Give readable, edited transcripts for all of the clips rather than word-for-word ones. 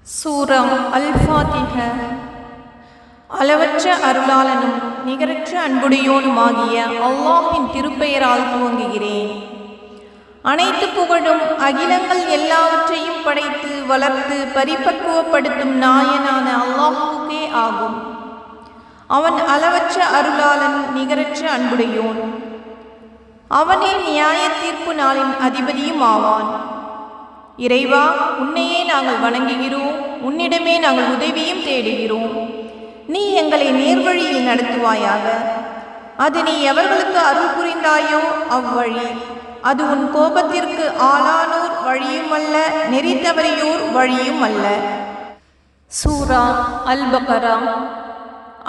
சூரா அல்-ஃபாத்திஹ. அளவற்ற அருளாளனும் நிகரற்ற அன்புடையோனுமாகிய அல்லாஹ்வின் திருப்பெயரால் துவங்குகிறேன். அனைத்து புகழும் அகிலங்கள் எல்லாவற்றையும் படைத்து வளர்த்து பரிபக்குவப்படுத்தும் நாயனான அல்லாஹுக்கே ஆகும். அவன் அளவற்ற அருளாளன், நிகரற்ற அன்புடையோன். அவனே நியாய தீர்ப்பு நாளின் அதிபதியும் ஆவான். இறைவா, உன்னையே நாங்கள் வணங்குகிறோம், உன்னிடமே நாங்கள் உதவியும் தேடுகிறோம். நீ எங்களை நேர்வழியில் நடத்துவாயாக. அது நீ எவர்களுக்கு அருள் புரிந்தாயோ அவ்வழி. அது உன் கோபத்திற்கு ஆளானோர் வழியுமல்ல, நெறி தவறியோர் வழியும் அல்ல. சூரா அல்-பக்ரா.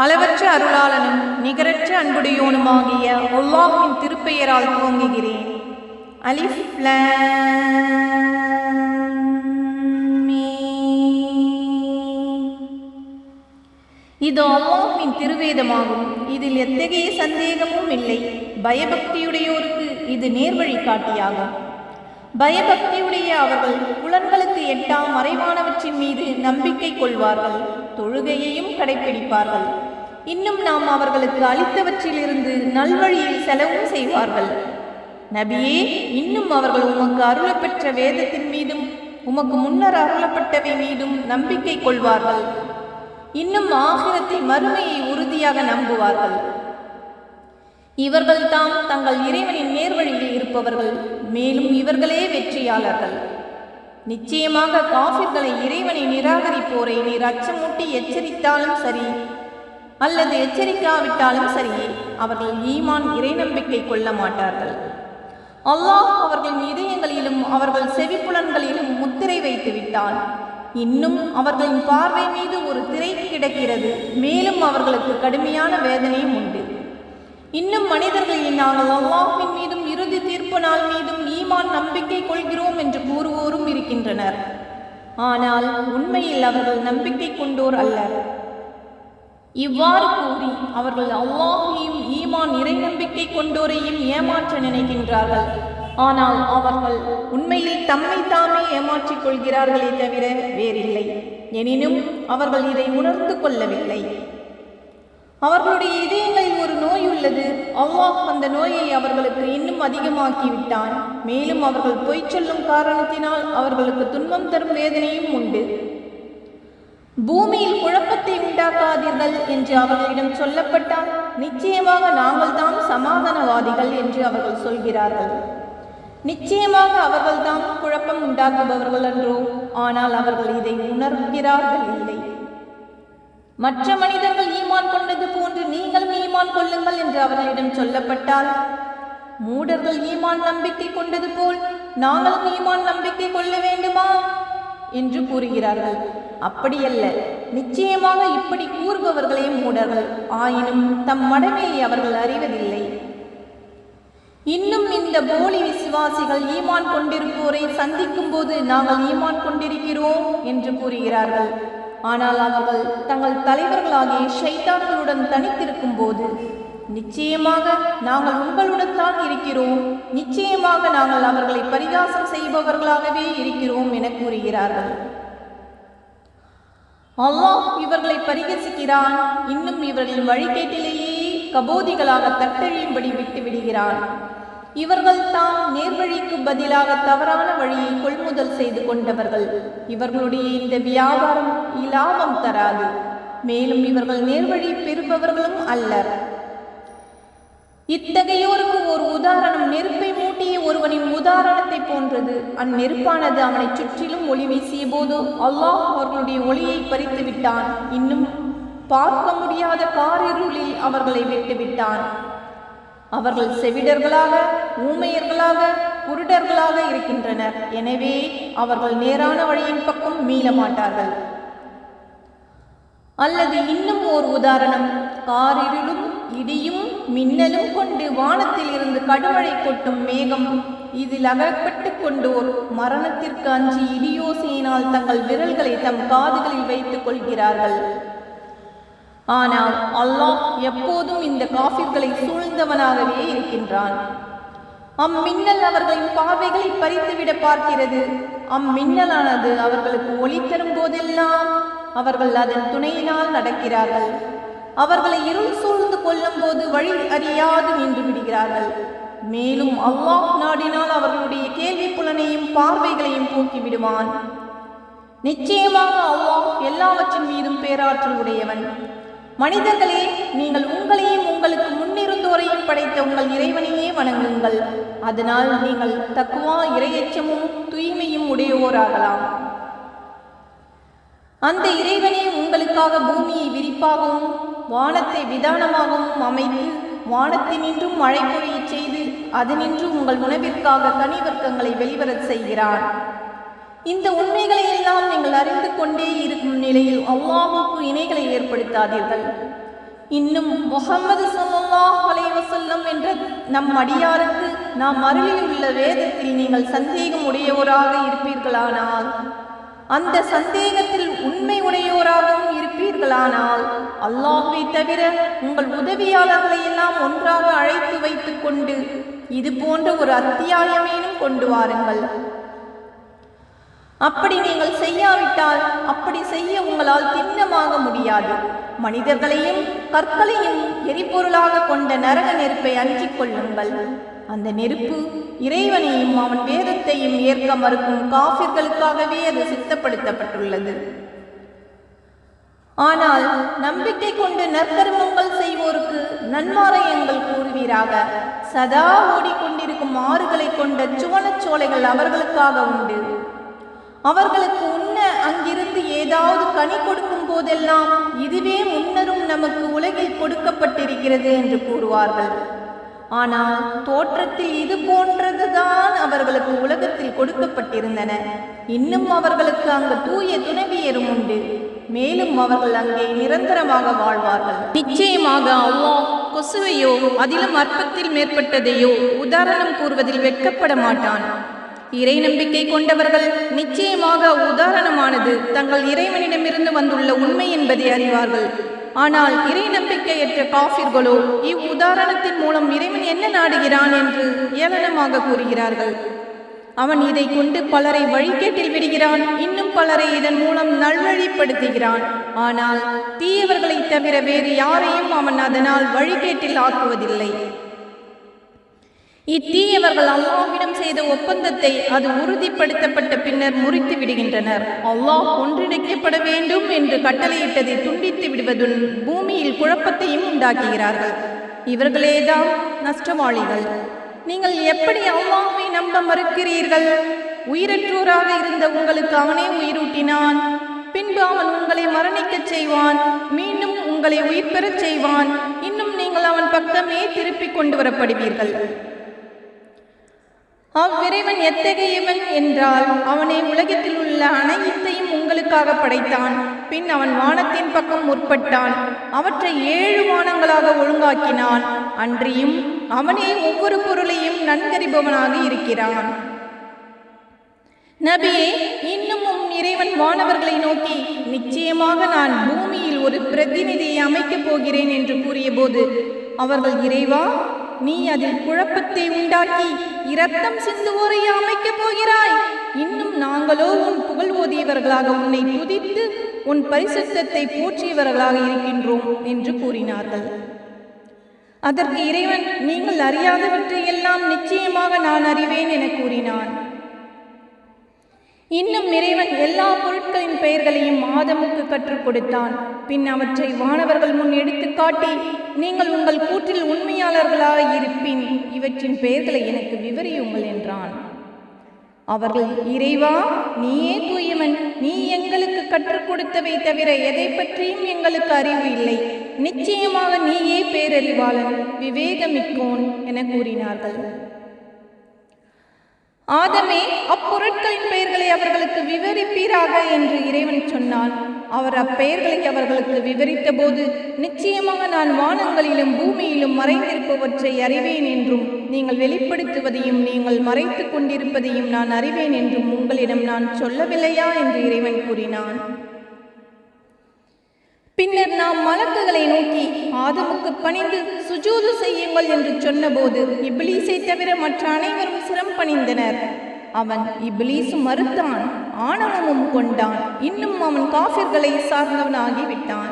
அளவற்ற அருளாளனும் நிகரற்ற அன்புடையோனுமாகிய அல்லாஹ்வின் திருப்பெயரால் துவங்குகிறேன். அலிஃப் லாம் மீம். இது அல்லாஹ்வின் திருவேதமாகும். இதில் எத்தகைய சந்தேகமும் இல்லை. பயபக்தியுடையோருக்கு இது நேர்வழி காட்டியாகும். பயபக்தியுடைய அவர்கள் புலன்களுக்கு எட்டா மறைவானவற்றின் மீது நம்பிக்கை கொள்வார்கள், தொழுகையையும் கடைப்பிடிப்பார்கள். இன்னும் நாம் அவர்களுக்கு அளித்தவற்றிலிருந்து நல்வழியில் செலவும் செய்வார்கள். நபியே, இன்னும் அவர்கள் உமக்கு அருளப்பெற்ற வேதத்தின் மீதும் உமக்கு முன்னர் அருளப்பட்டவை மீதும் நம்பிக்கை கொள்வார்கள். இன்னும் ஆகிரத்தை, மறுமையை உறுதியாக நம்புவார்கள். இவர்கள் தாம் தங்கள் இறைவனின் நேர்வழியில் இருப்பவர்கள், மேலும் இவர்களே வெற்றியாளர்கள். நிச்சயமாக காஃபிர்களை, இறைவனை நிராகரிப்போரை நீர் அச்சமூட்டி எச்சரித்தாலும் சரி அல்லது எச்சரிக்காவிட்டாலும் சரியே, அவர்கள் ஈமான் இறை நம்பிக்கை கொள்ள மாட்டார்கள். அல்லாஹ் அவர்களின் இதயங்களிலும் அவர்கள் செவிப்புலன்களிலும் முத்திரை வைத்து விட்டான். இன்னும் அவர்களின் பார்வை மீது ஒரு திரை கிடக்கிறது. மேலும் அவர்களுக்கு கடுமையான வேதனையும் உண்டு. இன்னும் மனிதர்களில் நாங்கள் அல்லாஹ்வின் மீதும் இறுதி தீர்ப்பு நாள் மீதும் ஈமான் நம்பிக்கை கொள்கிறோம் என்று கூறுவோரும் இருக்கின்றனர். ஆனால் உண்மையில் அவர்கள் நம்பிக்கை கொண்டோர் அல்லர். இவ்வாறு கூறி அவர்கள் அல்லாஹையும் ஈமான் இறை நம்பிக்கை கொண்டோரையும் ஏமாற்ற நினைக்கின்றார்கள். ஆனால் அவர்கள் உண்மையில் தம்மை தாமே ஏமாற்றிக் கொள்கிறார்களே தவிர வேறில்லை. எனினும் அவர்கள் இதை உணர்ந்து கொள்ளவில்லை. அவர்களுடைய இதயங்களில் ஒரு நோய் உள்ளது. அல்லாஹ் அந்த நோயை அவர்களுக்கு இன்னும் அதிகமாக்கிவிட்டான். மேலும் அவர்கள் பொய் சொல்லும் காரணத்தினால் அவர்களுக்கு துன்பம் தரும் வேதனையும் உண்டு. பூமியில் குழப்பத்தை உண்டாக்காதீர்கள் என்று அவர்களிடம் சொல்லப்பட்டால் நிச்சயமாக நாங்கள் தாம் சமாதானவாதிகள் என்று அவர்கள் சொல்கிறார்கள். நிச்சயமாக அவர்கள் தாம் குழப்பம் உண்டாக்குபவர்கள் என்றோ, ஆனால் அவர்கள் இதை உணர்கிறார்கள் இல்லை. மற்ற மனிதர்கள் ஈமான் கொண்டது போன்று நீங்களும் ஈமான் கொள்ளுங்கள் என்று அவர்களிடம் சொல்லப்பட்டால், மூடர்கள் ஈமான் நம்பிக்கை கொண்டது போல் நாங்களும் ஈமான் நம்பிக்கை கொள்ள வேண்டுமா என்று கூறுகிறார்கள். அப்படியல்ல, நிச்சயமாக இப்படி கூறுபவர்களே மூடர்கள். ஆயினும் தம் மடமையை அவர்கள் அறிவதில்லை. இன்னும் இந்த போலி விசுவாசிகள் ஈமான் கொண்டிருப்போரை சந்திக்கும் போது நாங்கள் ஈமான் கொண்டிருக்கிறோம் என்று கூறுகிறார்கள். ஆனால் அவர்கள் தங்கள் தலைவர்களாகிய ஷைத்தான்களுடன் தனித்திருக்கும் போது, நிச்சயமாக நாங்கள் உங்களுடன் தான் இருக்கிறோம், நிச்சயமாக நாங்கள் அவர்களை பரிகாசம் செய்பவர்களாகவே இருக்கிறோம் என கூறுகிறார்கள். அல்லாஹ் இவர்களை பரிகசிக்கிறான். இன்னும் இவர்களின் வழிகேட்டிலேயே கபோதிகளாக தட்டழியும்படி விட்டு விடுகிறான். இவர்கள் தாம் நேர்வழிக்கு பதிலாக தவறான வழியை கொள்முதல் செய்து கொண்டவர்கள். இவர்களுடைய இந்த வியாபாரம் இலாபம் தராது. மேலும் இவர்கள் நேர்வழி பெறுபவர்களும் அல்லர். இத்தகையோருக்கு ஒரு உதாரணம் நெருப்பை மூட்டிய ஒருவனின் உதாரணத்தை போன்றது. அந்நெருப்பானது அவனை சுற்றிலும் ஒளி வீசிய போது அல்லாஹ் அவர்களுடைய ஒளியை பறித்து விட்டான். இன்னும் பார்க்க முடியாத காரிருளில் அவர்களை விட்டுவிட்டான். அவர்கள் செவிடர்களாக, ஊமையர்களாக, குருடர்களாக இருக்கின்றனர். எனவே அவர்கள் நேரான வழியின் பக்கம் மீள மாட்டார்கள். அல்லது இன்னும் ஓர் உதாரணம், காரிருளும் இடியும் மின்னலும் கொண்டு வானத்தில் இருந்து கடுமழை கொட்டும் மேகம். இதில் அகப்பட்டு கொண்டோர் மரணத்திற்கு அஞ்சி இடியோசையினால் தங்கள் விரல்களை தம் காதுகளில் வைத்துக் கொள்கிறார்கள். ஆனால் அல்லாஹ் எப்போதும் இந்த காஃபிர்களை சூழ்ந்தவனாகவே இருக்கின்றான். அம்மின்னல் அவர்களின் பார்வைகளை பறித்துவிட பார்க்கிறது. அம்மின்னலானது அவர்களுக்கு ஒளி தரும் போதெல்லாம் அவர்கள் அதன் துணையினால் நடக்கிறார்கள். அவர்களை இருள் சூழ்ந்து கொள்ளும் போது வழி அறியாது நின்று விடுகிறார்கள். மேலும் அல்லாஹ் நாடினால் அவர்களுடைய கேள்வி புலனையும் பார்வைகளையும் போக்கிவிடுவான். நிச்சயமாக அல்லாஹ் எல்லாவற்றின் மீதும் பேராற்றல் உடையவன். மனிதர்களே, நீங்கள் உங்களையும் உங்களுக்கு முன்னிருந்தோரையும் படைத்த உங்கள் இறைவனையே வணங்குங்கள். அதனால் நீங்கள் தக்வா, இறையச்சமும் தூய்மையும் உடையோராகலாம். அந்த இறைவனே உங்களுக்காக பூமியை விரிப்பாகவும் வானத்தை விதானமாகவும் அமைத்து வானத்தினின்றும் மழை பொழியச் செய்து அதனின்று உங்கள் உணவிற்காக கனிவர்க்கங்களை வெளிவரச் செய்கிறான். இந்த உண்மைகளை எல்லாம் நீங்கள் அறிந்து கொண்டே இருக்கும் நிலையில் அல்லாஹுக்கு இணைகளை ஏற்படுத்தாதீர்கள். இன்னும் முஹம்மது ஸல்லல்லாஹு அலைஹி வஸல்லம் என்ற நம் அடியாருக்கு நாம் அருளியுள்ள வேதத்தில் நீங்கள் சந்தேகம் உடையோராக இருப்பீர்களானால், அந்த சந்தேகத்தில் உண்மை உடையோராகவும் இருப்பீர்களானால், அல்லாஹ்வை தவிர உங்கள் உதவியாளர்களை எல்லாம் ஒன்றாக அழைத்து வைத்துக் கொண்டு இது போன்ற ஒரு அத்தியாயமேனும் கொண்டு வாருங்கள். அப்படி நீங்கள் செய்யாவிட்டால் அப்படி செய்ய உங்களால் திண்ணமாக முடியாது. மனிதர்களையும் கற்களையும் எரிபொருளாக கொண்ட நரக நெருப்பை அஞ்சிக் கொள்ளுங்கள். அந்த நெருப்பு இறைவனையும் அவன் வேதத்தையும் ஏற்க மறுக்கும் காஃபிர்களுக்காகவே அது சித்தப்படுத்தப்பட்டுள்ளது. ஆனால் நம்பிக்கை கொண்டு நற்கர்மங்கள் செய்வோருக்கு நன்மாராயங்கள் கூறுவீராக. சதா ஓடிக்கொண்டிருக்கும் ஆறுகளை கொண்ட சுவனச்சோலைகள் அவர்களுக்காக உண்டு. அவர்களுக்கு உண்ண அங்கிருந்து ஏதாவது கனி கொடுக்கும் போதெல்லாம் இதுவே முன்னரும் நமக்கு உலகில் கொடுக்கப்பட்டிருக்கிறது என்று கூறுவார்கள். ஆனால் தோற்றத்தில் இது போன்றதுதான் அவர்களுக்கு உலகத்தில் கொடுக்கப்பட்டிருந்தன. இன்னும் அவர்களுக்கு அங்கு தூய துணைவியரும் உண்டு. மேலும் அவர்கள் அங்கே நிரந்தரமாக வாழ்வார்கள். நிச்சயமாக அல்லாஹ் கொசுவையோ அதிலும் அற்பத்தில் மேற்பட்டதையோ உதாரணம் கூறுவதில் வெட்கப்பட மாட்டான். இறை நம்பிக்கை கொண்டவர்கள் நிச்சயமாக உதாரணமானது தங்கள் இறைவனிடமிருந்து வந்துள்ள உண்மை என்பதை அறிவார்கள். ஆனால் இறை நம்பிக்கையற்ற காஃபிர்களோ இவ்வுதாரணத்தின் மூலம் இறைவன் என்ன நாடுகிறான் என்று ஏளனமாக கூறுகிறார்கள். அவன் இதை கொண்டு பலரை வழிகேட்டில் விடுகிறான், இன்னும் பலரை இதன் மூலம் நல்வழிப்படுத்துகிறான். ஆனால் தீயவர்களை தவிர வேறு யாரையும் அவன் அதனால் வழிகேட்டில் ஆக்குவதில்லை. இத்தீயவர்கள் அல்லாஹ்விடம் செய்த ஒப்பந்தத்தை அது உறுதிப்படுத்தப்பட்ட பின்னர் முறித்து விடுகின்றனர். அல்லாஹ் ஒன்றிணைக்கப்பட வேண்டும் என்று கட்டளையிட்டதை துண்டித்து விடுவதுடன் பூமியில் குழப்பத்தையும் உண்டாக்குகிறார்கள். இவர்களேதான் நஷ்டவாளிகள். நீங்கள் எப்படி அல்லாஹ்வை நம்ப மறுக்கிறீர்கள்? உயிரற்றோராக இருந்த உங்களுக்கு அவனே உயிரூட்டினான். பின்பு அவன் உங்களை மரணிக்கச் செய்வான், மீண்டும் உங்களை உயிர் பெறச் செய்வான். இன்னும் நீங்கள் அவன் பக்கமே திருப்பிக் கொண்டு வரப்படுவீர்கள். அவ்விறைவன் எத்தகையவன் என்றால், அவனை உலகத்தில் உள்ள அனைத்தையும் உங்களுக்காக படைத்தான். பின் அவன் வானத்தின் பக்கம் முற்பட்டான், அவற்றை 7 வானங்களாக ஒழுங்காக்கினான். அன்றியும் அவனே ஒவ்வொரு பொருளையும் நன்கறிபவனாக இருக்கிறான். நபியே, இன்னும் இறைவன் வானவர்களை நோக்கி, நிச்சயமாக நான் பூமியில் ஒரு பிரதிநிதியை அமைக்கப் போகிறேன் என்று கூறிய போது அவர்கள், இறைவா, நீ அதில் குழப்பத்தை உண்டாக்கி இரத்தம் சிந்துவோரை அமைக்கப் போகிறாய். இன்னும் நாங்களோ உன் புகழ் ஓதியவர்களாக உன்னை துதித்து உன் பரிசுத்தத்தை போற்றியவர்களாக இருக்கின்றோம் என்று கூறினார்கள். அதற்கு இறைவன், நீங்கள் அறியாதவற்றை எல்லாம் நிச்சயமாக நான் அறிவேன் என கூறினான். இன்னும் இறைவன் எல்லா பொருட்களின் பெயர்களையும் ஆதமுக்கு கற்றுக் கொடுத்தான். பின் அவற்றை வானவர்கள் முன் எடுத்து காட்டி, நீங்கள் உங்கள் கூற்றில் உண்மையாளர்களாக இருப்பின் இவற்றின் பெயர்களை எனக்கு விவரியுங்கள் என்றான். அவர்கள், இறைவா, நீயே தூயவன், நீ எங்களுக்கு கற்றுக் கொடுத்தவை தவிர எதை பற்றியும் எங்களுக்கு அறிவு இல்லை. நிச்சயமாக நீயே பேரறிவாளன், விவேகமிக்கோன் என கூறினார்கள். ஆதமே, அப்பொருட்களின் பெயர்களை அவர்களுக்கு விவரிப்பீராக என்று இறைவன் சொன்னான். அவர் அப்பெயர்களை அவர்களுக்கு விவரித்த போது, நிச்சயமாக நான் வானங்களிலும் பூமியிலும் மறைந்திருப்பவற்றை அறிவேன் என்றும் நீங்கள் வெளிப்படுத்துவதையும் நீங்கள் மறைத்து கொண்டிருப்பதையும் நான் அறிவேன் என்றும் உங்களிடம் நான் சொல்லவில்லையா என்று இறைவன் கூறினான். பின்னர் நாம் மலக்குகளை நோக்கி ஆதமுக்கு பணிந்து சுஜூது செய்யுங்கள் என்று சொன்னபோது இப்லீஸை தவிர மற்ற அனைவரும் சிரம் பணிந்தனர். அவன் இப்லீசு மறுத்தான், ஆணவமும் கொண்டான். இன்னும் அவன் காஃபிர்களை சார்ந்தவனாகிவிட்டான்.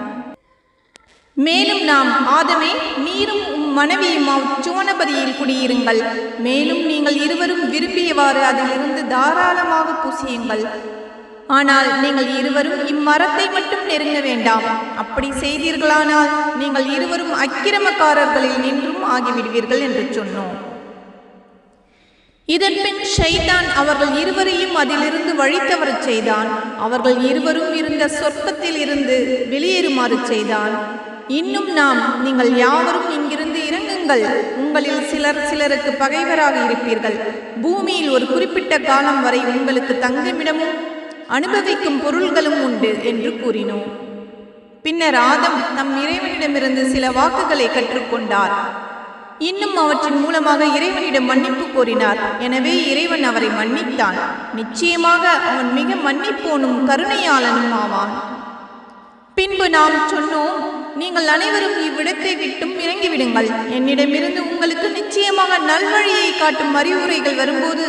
மேலும் நாம் ஆதமே, நீரும் மனைவியும் சுவனபதியில் குடியிருங்கள். மேலும் நீங்கள் இருவரும் விரும்பியவாறு அதிலிருந்து தாராளமாக புசியுங்கள். ஆனால் நீங்கள் இருவரும் இம்மரத்தை மட்டும் நெருங்க வேண்டாம். அப்படி செய்தீர்களானால் நீங்கள் இருவரும் அக்கிரமக்காரர்களில் நின்றும் ஆகிவிடுவீர்கள் என்று சொன்னோம். இதன்பின் ஷைத்தான் அவர்கள் இருவரையும் அதிலிருந்து வழித்தவரச் செய்தான். அவர்கள் இருவரும் இருந்த சொர்க்கத்தில் இருந்து வெளியேறுமாறு செய்தான். இன்னும் நாம், நீங்கள் யாவரும் இங்கிருந்து இறங்குங்கள். உங்களில் சிலருக்கு பகைவராக இருப்பீர்கள். பூமியில் ஒரு குறிப்பிட்ட காலம் வரை உங்களுக்கு தங்குமிடமும் அனுபவிக்கும் பொருள்களும் உண்டு என்று கூறினோம். பின்னர் ஆதம் நம் இறைவனிடமிருந்து சில வாக்குகளை கற்றுக்கொண்டார். இன்னும் அவற்றின் மூலமாக இறைவனிடம் மன்னிப்பு கோரினார். எனவே இறைவன் அவரை மன்னித்தான். நிச்சயமாக அவன் மிக மன்னிப்போனும் கருணையாளனும் ஆவான். பின்பு நாம் சொன்னோம், நீங்கள் அனைவரும் இவ்விடத்தை விட்டும் இறங்கிவிடுங்கள். என்னிடமிருந்து உங்களுக்கு நிச்சயமாக நல்வழியை காட்டும் அறிவுரைகள் வரும்போது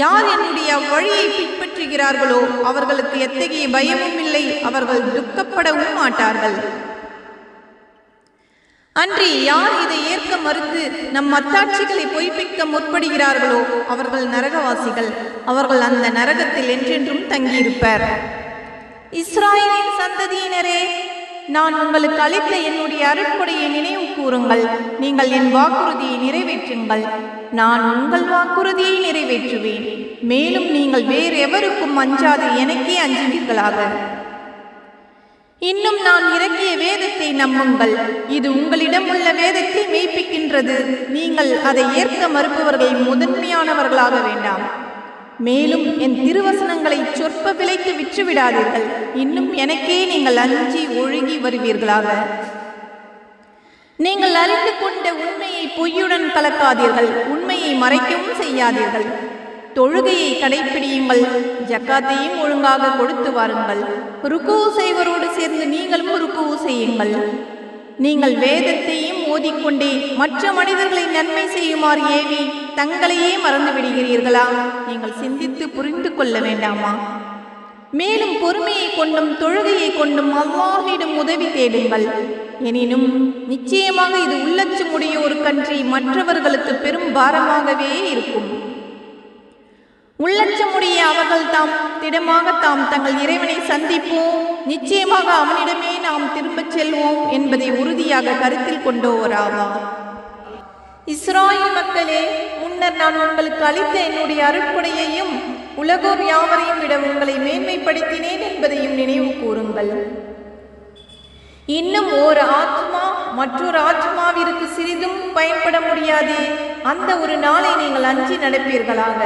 யார் என்னுடைய வழியை பின்பற்றுகிறார்களோ அவர்களுக்கு எத்தகைய பயமும் இல்லை, அவர்கள் துக்கப்படவும் மாட்டார்கள். அன்றி யார் இதை ஏற்க மறுத்து நம் அத்தாட்சிகளை பொய்ப்பிக்க முற்படுகிறார்களோ அவர்கள் நரகவாசிகள். அவர்கள் அந்த நரகத்தில் என்றென்றும் தங்கியிருப்பர். இஸ்ராயேலின் சந்ததியினரே, நான் உங்களுக்கு அளித்த என்னுடைய அருட்கொடையை நினைவு கூறுங்கள். நீங்கள் என் வாக்குறுதியை நிறைவேற்றுங்கள். நான் உங்கள் வாக்குறுதியை நிறைவேற்றுவேன். மேலும் நீங்கள் வேறு எவருக்கும் அஞ்சாது எனக்கே அஞ்சுவீர்களாக. இன்னும் நான் இறக்கிய வேதத்தை நம்புங்கள். இது உங்களிடம் உள்ள வேதத்தை மெய்ப்பிக்கின்றது. நீங்கள் அதை ஏற்க மறுப்பவர்கள் முதன்மையானவர்களாக வேண்டாம். மேலும் என் திருவசனங்களை சொற்ப விலைக்கு விற்றுவிடாதீர்கள். இன்னும் எனக்கே நீங்கள் அஞ்சி ஒழுகி வருவீர்களாக. நீங்கள் அறிந்து கொண்ட உண்மையை பொய்யுடன் கலக்காதீர்கள். உண்மையை மறைக்கவும் செய்யாதீர்கள். தொழுகையை கடைப்பிடியுங்கள். ஜக்காத்தையும் ஒழுங்காக கொடுத்து வாருங்கள். ருக்கு செய்வரோடு சேர்ந்து நீங்களும் ருக்கு செய்யுங்கள். நீங்கள் வேதத்தையும் ஓதிக்கொண்டே மற்ற மனிதர்களை நன்மை செய்யுமாறு ஏவி தங்களையே மறந்து விடுகிறீர்களா? நீங்கள் சிந்தித்து புரிந்து கொள்ள வேண்டாமா? மேலும் பொறுமையை கொண்டும் தொழுகையை கொண்டும் அல்லாஹ்விடம் உதவி தேடுங்கள். எனினும் நிச்சயமாக இது உள்ளச்சமுடையோருக்கன்றி மற்றவர்களுக்கு பெரும் பாரமாகவே இருக்கும். உள்ளச்சமுடைய அவர்கள் தாம் திடமாக தங்கள் இறைவனை சந்திப்போம், நிச்சயமாக அவனிடமே நாம் திரும்பச் செல்வோம் என்பதை உறுதியாக கருத்தில் கொண்டோராவார். இஸ்ராயேல் மக்களே, முன்னர் நான் உங்களுக்கு அளித்த என்னுடைய அருட்கொடையையும் உலகோர் யாவரையும் விட உங்களை மேன்மைப்படுத்தினேன் என்பதையும் நினைவு கூறுங்கள். இன்னும் ஒரு ஆத்மா மற்றொரு ஆத்மாவிற்கு சிறிதும் பயன்பட முடியாதே. அந்த ஒரு நாளை நீங்கள் அஞ்சி நடப்பீர்களாக.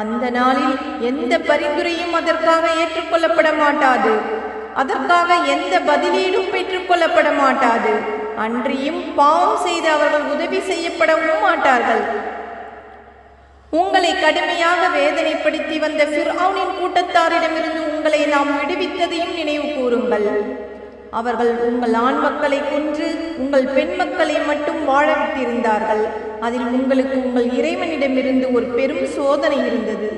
அந்த நாளில் எந்த பரிந்துரையும் அதற்காக ஏற்றுக்கொள்ளப்பட மாட்டாது. அதற்காக எந்த பதிலீடும் பெற்றுக்கொள்ளப்பட மாட்டாது. அன்றியும் பாவம் செய்து அவர்கள் உதவி செய்யப்படவும் மாட்டார்கள். உங்களை கடுமையாக வேதனைப்படுத்தி வந்த ஃபிர்அவுனின் கூட்டத்தாரிடமிருந்து உங்களை நாம் விடுவித்ததையும் நினைவு கூறுங்கள். அவர்கள் உங்கள் ஆண் மக்களை கொன்று உங்கள் பெண் மக்களை மட்டும் வாழ விட்டிருந்தார்கள். அதில் உங்களுக்கு உங்கள் இறைவனிடமிருந்து ஒரு பெரும் சோதனை இருந்தது.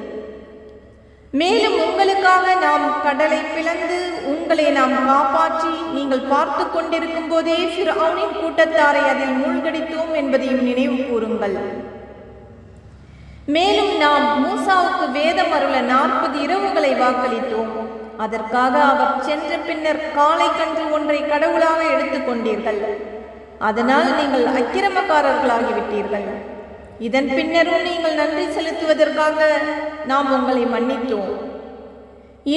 மேலும் உங்களுக்காக நாம் கடலை பிளந்து உங்களை நாம் காப்பாற்றி நீங்கள் பார்த்து கொண்டிருக்கும் போதே ஃபிர்அவுனின் கூட்டத்தாரை அதில் மூழ்கடித்தோம் என்பதையும் நினைவு கூறுங்கள். மேலும் நாம் மூசாவுக்கு வேதம் அருள 40 இரவுகளை வாக்களித்தோம். அதற்காக அவர் சென்ற பின்னர் காளை கன்று ஒன்றை கடவுளாக எடுத்துக்கொண்டீர்கள். அதனால் நீங்கள் அக்கிரமக்காரர்களாகிவிட்டீர்கள். இதன் பின்னரும் நீங்கள் நன்றி செலுத்துவதற்காக நாம் உங்களை மன்னித்தோம்.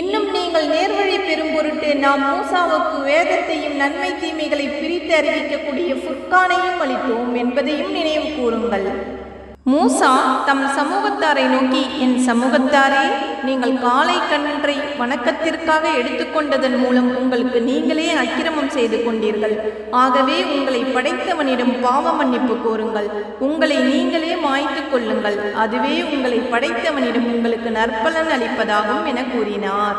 இன்னும் நீங்கள் நேர்வழி பெறும் பொருட்டு நாம் மூசாவுக்கு வேதத்தையும் நன்மை தீமைகளை பிரித்து அறிவிக்கக்கூடிய ஃபுர்கானையும் அளித்தோம் என்பதையும் நினைவு கூறுங்கள். மூசா தம் சமூகத்தாரை நோக்கி, என் சமூகத்தாரே, நீங்கள் காளை கன்றை வணக்கத்திற்காக எடுத்துக்கொண்டதன் மூலம் உங்களுக்கு நீங்களே அக்கிரமம் செய்து கொண்டீர்கள். ஆகவே உங்களை படைத்தவனிடம் பாவ மன்னிப்பு கோருங்கள். உங்களை நீங்களே மாய்த்து கொள்ளுங்கள். அதுவே உங்களை படைத்தவனிடம் உங்களுக்கு நற்பலன் அளிப்பதாகும் என கூறினார்.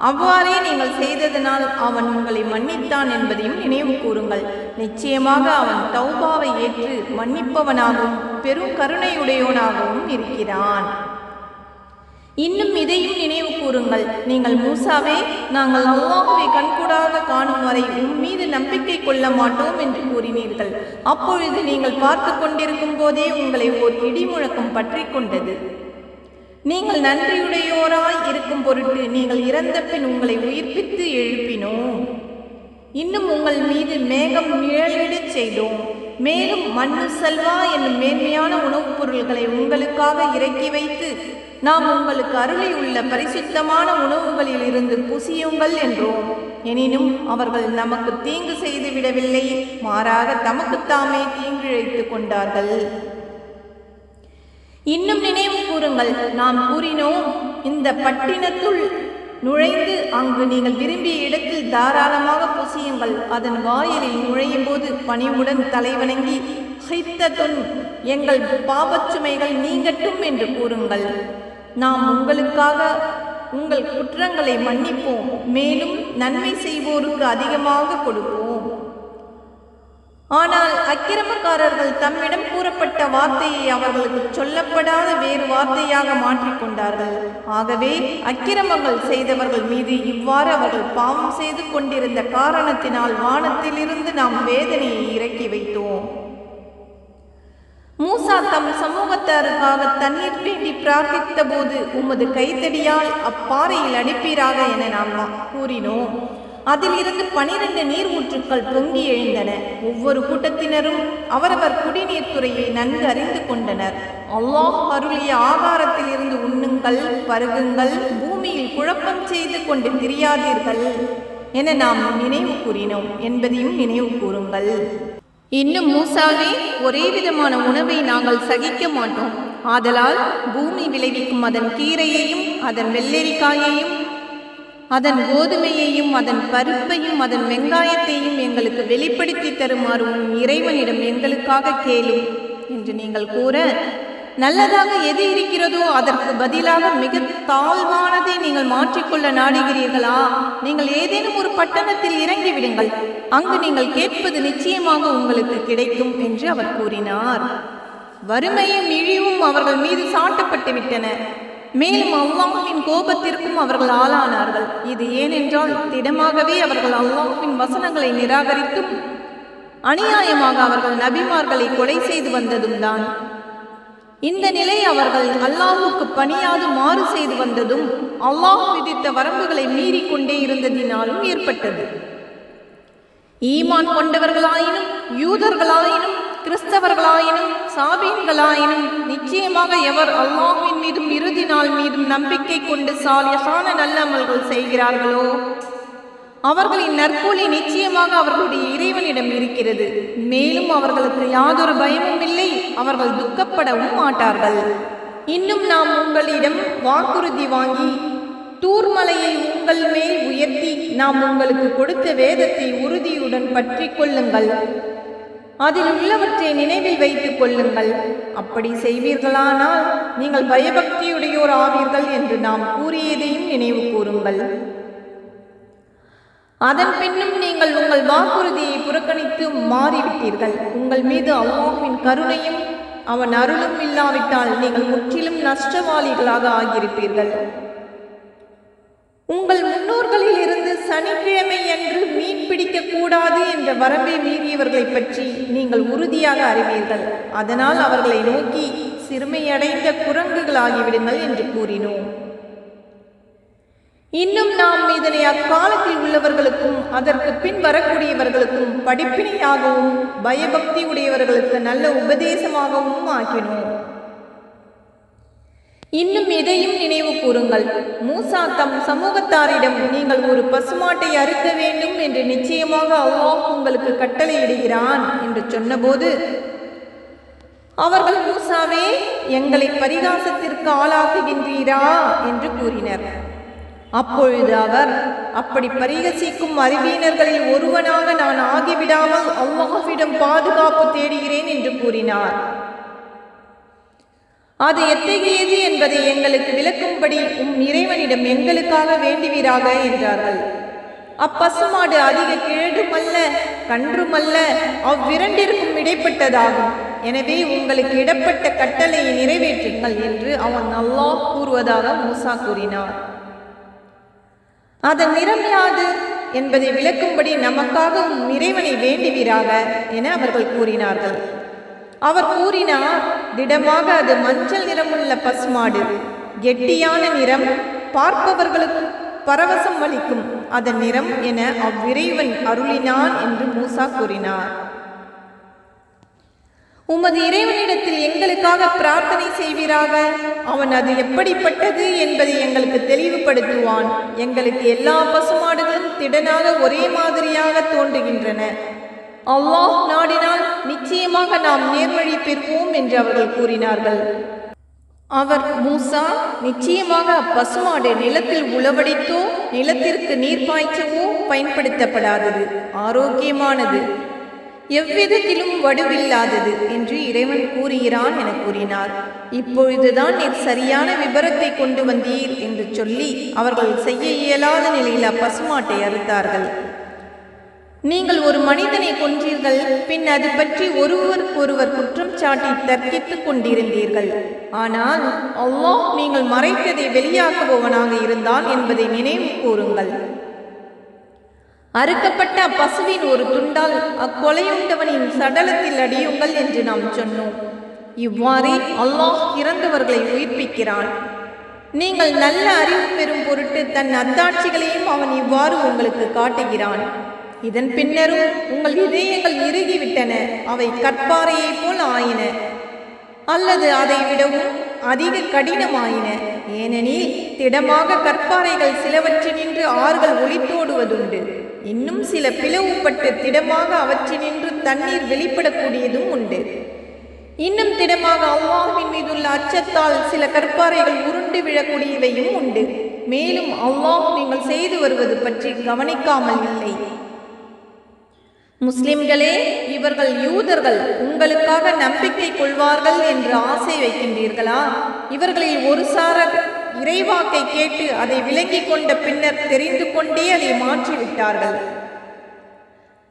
அவ்வாறே நீங்கள் செய்ததனால் அவன் உங்களை மன்னித்தான் என்பதையும் நினைவு கூறுங்கள். நிச்சயமாக அவன் தௌபாவை ஏற்று மன்னிப்பவனாகவும் பெரும் கருணையுடையவனாகவும் இருக்கிறான். இன்னும் இதையும் நினைவு கூறுங்கள். நீங்கள் மூசாவே, நாங்கள் அல்லாஹ்வை கண்கூடாக காணும் வரை மீது நம்பிக்கை கொள்ள மாட்டோம் என்று கூறினீர்கள். அப்பொழுது நீங்கள் பார்த்து கொண்டிருக்கும் போதே உங்களை ஓர் இடிமுழக்கம் பற்றி கொண்டது. நீங்கள் நன்றியுடையோராய் இருக்கும் பொருட்டு நீங்கள் இறந்த பின் உங்களை உயிர்ப்பித்து எழுப்பினோம். இன்னும் உங்கள் மீது மேகம் நிழலிடச் செய்தோம். மேலும் மண்ணு சல்வா என்னும் மேன்மையான உணவுப் பொருள்களை உங்களுக்காக இறக்கி வைத்து நாம் உங்களுக்கு அருளியுள்ள பரிசுத்தமான உணவுகளில் இருந்து புசியுங்கள் என்றோம். எனினும் அவர்கள் நமக்கு தீங்கு செய்து விடவில்லை, மாறாக தமக்குத்தாமே தீங்கிழைத்து கொண்டார்கள். இன்னும் நினைவு கூறுங்கள். நாம் கூறினோம், இந்த பட்டினத்துள் நுழைந்து அங்கு நீங்கள் விரும்பிய இடத்தில் தாராளமாக புசியுங்கள். அதன் வாயிலில் நுழையும் போது பணிவுடன் தலைவணங்கி ஹித்தத்துன், எங்கள் பாபச்சுமைகள் நீங்கட்டும் என்று கூறுங்கள். நாம் உங்களுக்காக உங்கள் குற்றங்களை மன்னிப்போம், மேலும் நன்மை செய்வோருக்கு அதிகமாக கொடுப்போம். ஆனால் அக்கிரமக்காரர்கள் தம்மிடம் கூறப்பட்ட வார்த்தையை அவர்களுக்கு சொல்லப்படாத வேறு வார்த்தையாக மாற்றிக்கொண்டார்கள். ஆகவே அக்கிரமங்கள் செய்தவர்கள் மீது இவ்வாறு அவர்கள் பாவம் செய்து கொண்டிருந்த காரணத்தினால் வானத்திலிருந்து நாம் வேதனையை இறக்கி வைத்தோம். மூசா தம் சமூகத்தாருக்காக தண்ணீர் வேண்டி பிரார்த்தித்த போது உமது கைத்தடியால் அப்பாறையில் அடிப்பீராக என நாம் கூறினோம். அதிலிருந்து 12 நீர் ஊற்றுக்கள் பொங்கி எழுந்தன. ஒவ்வொரு கூட்டத்தினரும் அவரவர் குடிநீர் துறையை நன்கு அறிந்து கொண்டனர். அல்லாஹ் அருளிய ஆகாரத்தில் இருந்து உண்ணுங்கள், பருகுங்கள், பூமியில் குழப்பம் செய்து கொண்டு திரியாதீர்கள் என நாம் நினைவு கூறினோம் என்பதையும் நினைவு கூறுங்கள். இன்னும் மூசாவே, ஒரே விதமான உணவை நாங்கள் சகிக்க மாட்டோம். ஆதலால் பூமி விளைவிக்கும் அதன் கீரையையும் அதன் வெள்ளரிக்காயையும் அதன் கோதுமையையும் அதன் பருப்பையும் அதன் வெங்காயத்தையும் எங்களுக்கு வெளிப்படுத்தி தருமாறு உன் இறைவனிடம் எங்களுக்காக கேளும் என்று நீங்கள் கூற, நல்லதாக எது இருக்கிறதோ அதற்கு பதிலாக மிக தாழ்வானதை நீங்கள் மாற்றிக்கொள்ள நாடுகிறீர்களா? நீங்கள் ஏதேனும் ஒரு பட்டணத்தில் இறங்கிவிடுங்கள், அங்கு நீங்கள் கேட்பது நிச்சயமாக உங்களுக்கு கிடைக்கும் என்று அவர் கூறினார். வறுமையும் இழிவும் அவர்கள் மீது சாட்டப்பட்டு விட்டன. மேலும் அல்லாஹ்வின் கோபத்திற்கும் அவர்கள் ஆளானார்கள். இது ஏனென்றால் திடமாகவே அவர்கள் அல்லாஹ்வின் வசனங்களை நிராகரித்தும் அநியாயமாக அவர்கள் நபிமார்களை கொலை செய்து வந்ததும் தான். இந்த நிலை அவர்கள் அல்லாஹுக்கு பணியாது மாறு செய்து வந்ததும் அல்லாஹ் விதித்த வரம்புகளை மீறிக்கொண்டே இருந்ததினாலும் ஏற்பட்டது. ஈமான் கொண்டவர்களாயினும் யூதர்களாயினும் கிறிஸ்தவர்களாயினும் சாபீன்களாயினும் நிச்சயமாக எவர் அல்லாஹ்வின் மீதும் இறுதி நாள் மீதும் நம்பிக்கை கொண்டு சாலிஹான நல்லமல்கள் செய்கிறார்களோ அவர்களின் நற்கூலி நிச்சயமாக அவர்களுடைய இறைவனிடம் இருக்கிறது. மேலும் அவர்களுக்கு யாதொரு பயமும் இல்லை, அவர்கள் துக்கப்படவும் மாட்டார்கள். இன்னும் நாம் உங்களிடம் வாக்குறுதி வாங்கி தூர்மலையை உங்கள் மேல் உயர்த்தி நாம் உங்களுக்கு கொடுத்த வேதத்தை உறுதியுடன் பற்றி கொள்ளுங்கள், அதில் உள்ளவற்றை நினைவில் வைத்துக் கொள்ளுங்கள். அப்படி செய்வீர்களானால் நீங்கள் பயபக்தியுடையோர் ஆவீர்கள் என்று நாம் கூறியதையும் நினைவு கூறுங்கள். அதன் பின்னும் நீங்கள் உங்கள் வாக்குறுதியை புறக்கணித்து மாறிவிட்டீர்கள். உங்கள் மீது அல்லாஹ்வின் கருணையும் அவன் அருளும் இல்லாவிட்டால் நீங்கள் முற்றிலும் நஷ்டவாளிகளாக ஆகியிருப்பீர்கள். உங்கள் முன்னோர்களில் இருந்து சனிக்கிழமை அன்று மீன் பிடிக்க கூடாது என்ற வரம்பை மீறியவர்களை பற்றி நீங்கள் உறுதியாக அறிவீர்கள். அதனால் அவர்களை நோக்கி சிறுமையடைந்த குரங்குகளாகிவிடுங்கள் என்று கூறினோம். இன்னும் நாம் இதனை அக்காலத்தில் உள்ளவர்களுக்கும் அதற்கு பின் வரக்கூடியவர்களுக்கும் படிப்பினையாகவும் பயபக்தி உடையவர்களுக்கு நல்ல உபதேசமாகவும் ஆக்கினோம். இன்னும் எதையும் நினைவு கூறுங்கள். மூசா தம் சமூகத்தாரிடம் நீங்கள் ஒரு பசுமாட்டை அறுக்க வேண்டும் என்று நிச்சயமாக அல்லாஹ் உங்களுக்கு கட்டளையிடுகிறான் என்று சொன்னபோது அவர்கள், மூசாவே, எங்களை பரிகாசத்திற்கு ஆளாக்குகின்றீரா என்று கூறினர். அப்பொழுது அவர், அப்படி பரிகசிக்கும் அறிவியனர்களில் ஒருவனாக நான் ஆகிவிடாமல் அல்லாஹ்விடம் பாதுகாப்பு தேடுகிறேன் என்று கூறினார். அது எத்தகையது என்பதை எங்களுக்கு விளக்கும்படி இறைவனிடம் எங்களுக்காக வேண்டுவீராக என்றார்கள். அப்பசுமாடு அதிக கிழடுமல்ல கன்றுமல்ல, அவ்விரண்டிற்கும் இடைப்பட்டதாகும். எனவே உங்களுக்கு இடப்பட்ட கட்டளையை நிறைவேற்றுங்கள் என்று அவன் அல்லாஹ் கூறுவதாக மூசா கூறினார். அதன் நிறம் யாது என்பதை விளக்கும்படி நமக்காக இறைவனை வேண்டுவீராக என அவர்கள் கூறினார்கள். அவர் கூறினார், திடமாக அது மஞ்சள் நிறமுள்ள பசுமாடு, கெட்டியான நிறம், பார்ப்பவர்களுக்கு பரவசம் அளிக்கும் அதன் நிறம் என அவ்விறைவன் அருளினான் என்று மூசா கூறினார். உமது இறைவனிடத்தில் எங்களுக்காக பிரார்த்தனை செய்வீராக. அவன் அது எப்படிப்பட்டது என்பதை எங்களுக்கு தெளிவுபடுத்துவான். எங்களுக்கு எல்லா பசுமாடுகளும் திடனாக ஒரே மாதிரியாக தோன்றுகின்றன. அல்லாஹ் நாடினால் நிச்சயமாக நாம் நேர்வழி பெறுவோம் என்று அவர்கள் கூறினார்கள். அவர் மூசா, நிச்சயமாக அப்பசுமாடு நிலத்தில் உழவடித்தோ நிலத்திற்கு நீர் பாய்ச்சவோ பயன்படுத்தப்படாதது, ஆரோக்கியமானது, எவ்விதத்திலும் வடுவில்லாதது என்று இறைவன் கூறுகிறான் என கூறினார். இப்பொழுதுதான் நீர் சரியான விபரத்தை கொண்டு வந்தீர் என்று சொல்லி அவர்கள் செய்ய இயலாத நிலையில் அப்பசுமாட்டை அறுத்தார்கள். நீங்கள் ஒரு மனிதனை கொன்றீர்கள், பின் அது பற்றி ஒருவருக்கொருவர் குற்றம் சாட்டி தர்க்கித்துக் கொண்டிருந்தீர்கள். ஆனால் அல்லாஹ் நீங்கள் மறைத்ததை வெளியாக்குபவனாக இருந்தான் என்பதை நினைவு கூறுங்கள். அறுக்கப்பட்ட அப்பசுவின் ஒரு துண்டால் அக்கொலையுண்டவனின் சடலத்தில் அடியுங்கள் என்று நாம் சொன்னோம். இவ்வாறே அல்லாஹ் இறந்தவர்களை உயிர்ப்பிக்கிறான். நீங்கள் நல்ல அறிவு பெறும் பொருட்டு தன் அத்தாட்சிகளையும் அவன் இவ்வாறு உங்களுக்கு காட்டுகிறான். இதன் பின்னரும் உங்கள் இதயங்கள் இறுகிவிட்டன, அவை கற்பாறையைப் போல் ஆயின, அல்லது அதை விடவும் அதிக கடினமாயின. ஏனெனில் திடமாக கற்பாறைகள் சிலவற்றினின்று ஆறுகள் ஒளித்தோடுவதுண்டு. இன்னும் சில பிளவுபட்டு திடமாக அவற்றினின்று தண்ணீர் வெளிப்படக்கூடியதும் உண்டு. இன்னும் திடமாக அல்லாஹ்வின் மீதுள்ள அச்சத்தால் சில கற்பாறைகள் உருண்டு விழக்கூடியவையும் உண்டு. மேலும் அல்லாஹ் நீங்கள் செய்து வருவது பற்றி கவனிக்காமல் இல்லை. முஸ்லிம்களே, இவர்கள் யூதர்கள் உங்களுக்காக நம்பிக்கை கொள்வார்கள் என்று ஆசை வைக்கின்றீர்களா? இவர்களில் ஒரு சாரர் இறைவாக்கை கேட்டு அதை விளங்கிக் கொண்ட பின்னர் தெரிந்து கொண்டே அதை மாற்றிவிட்டார்கள்.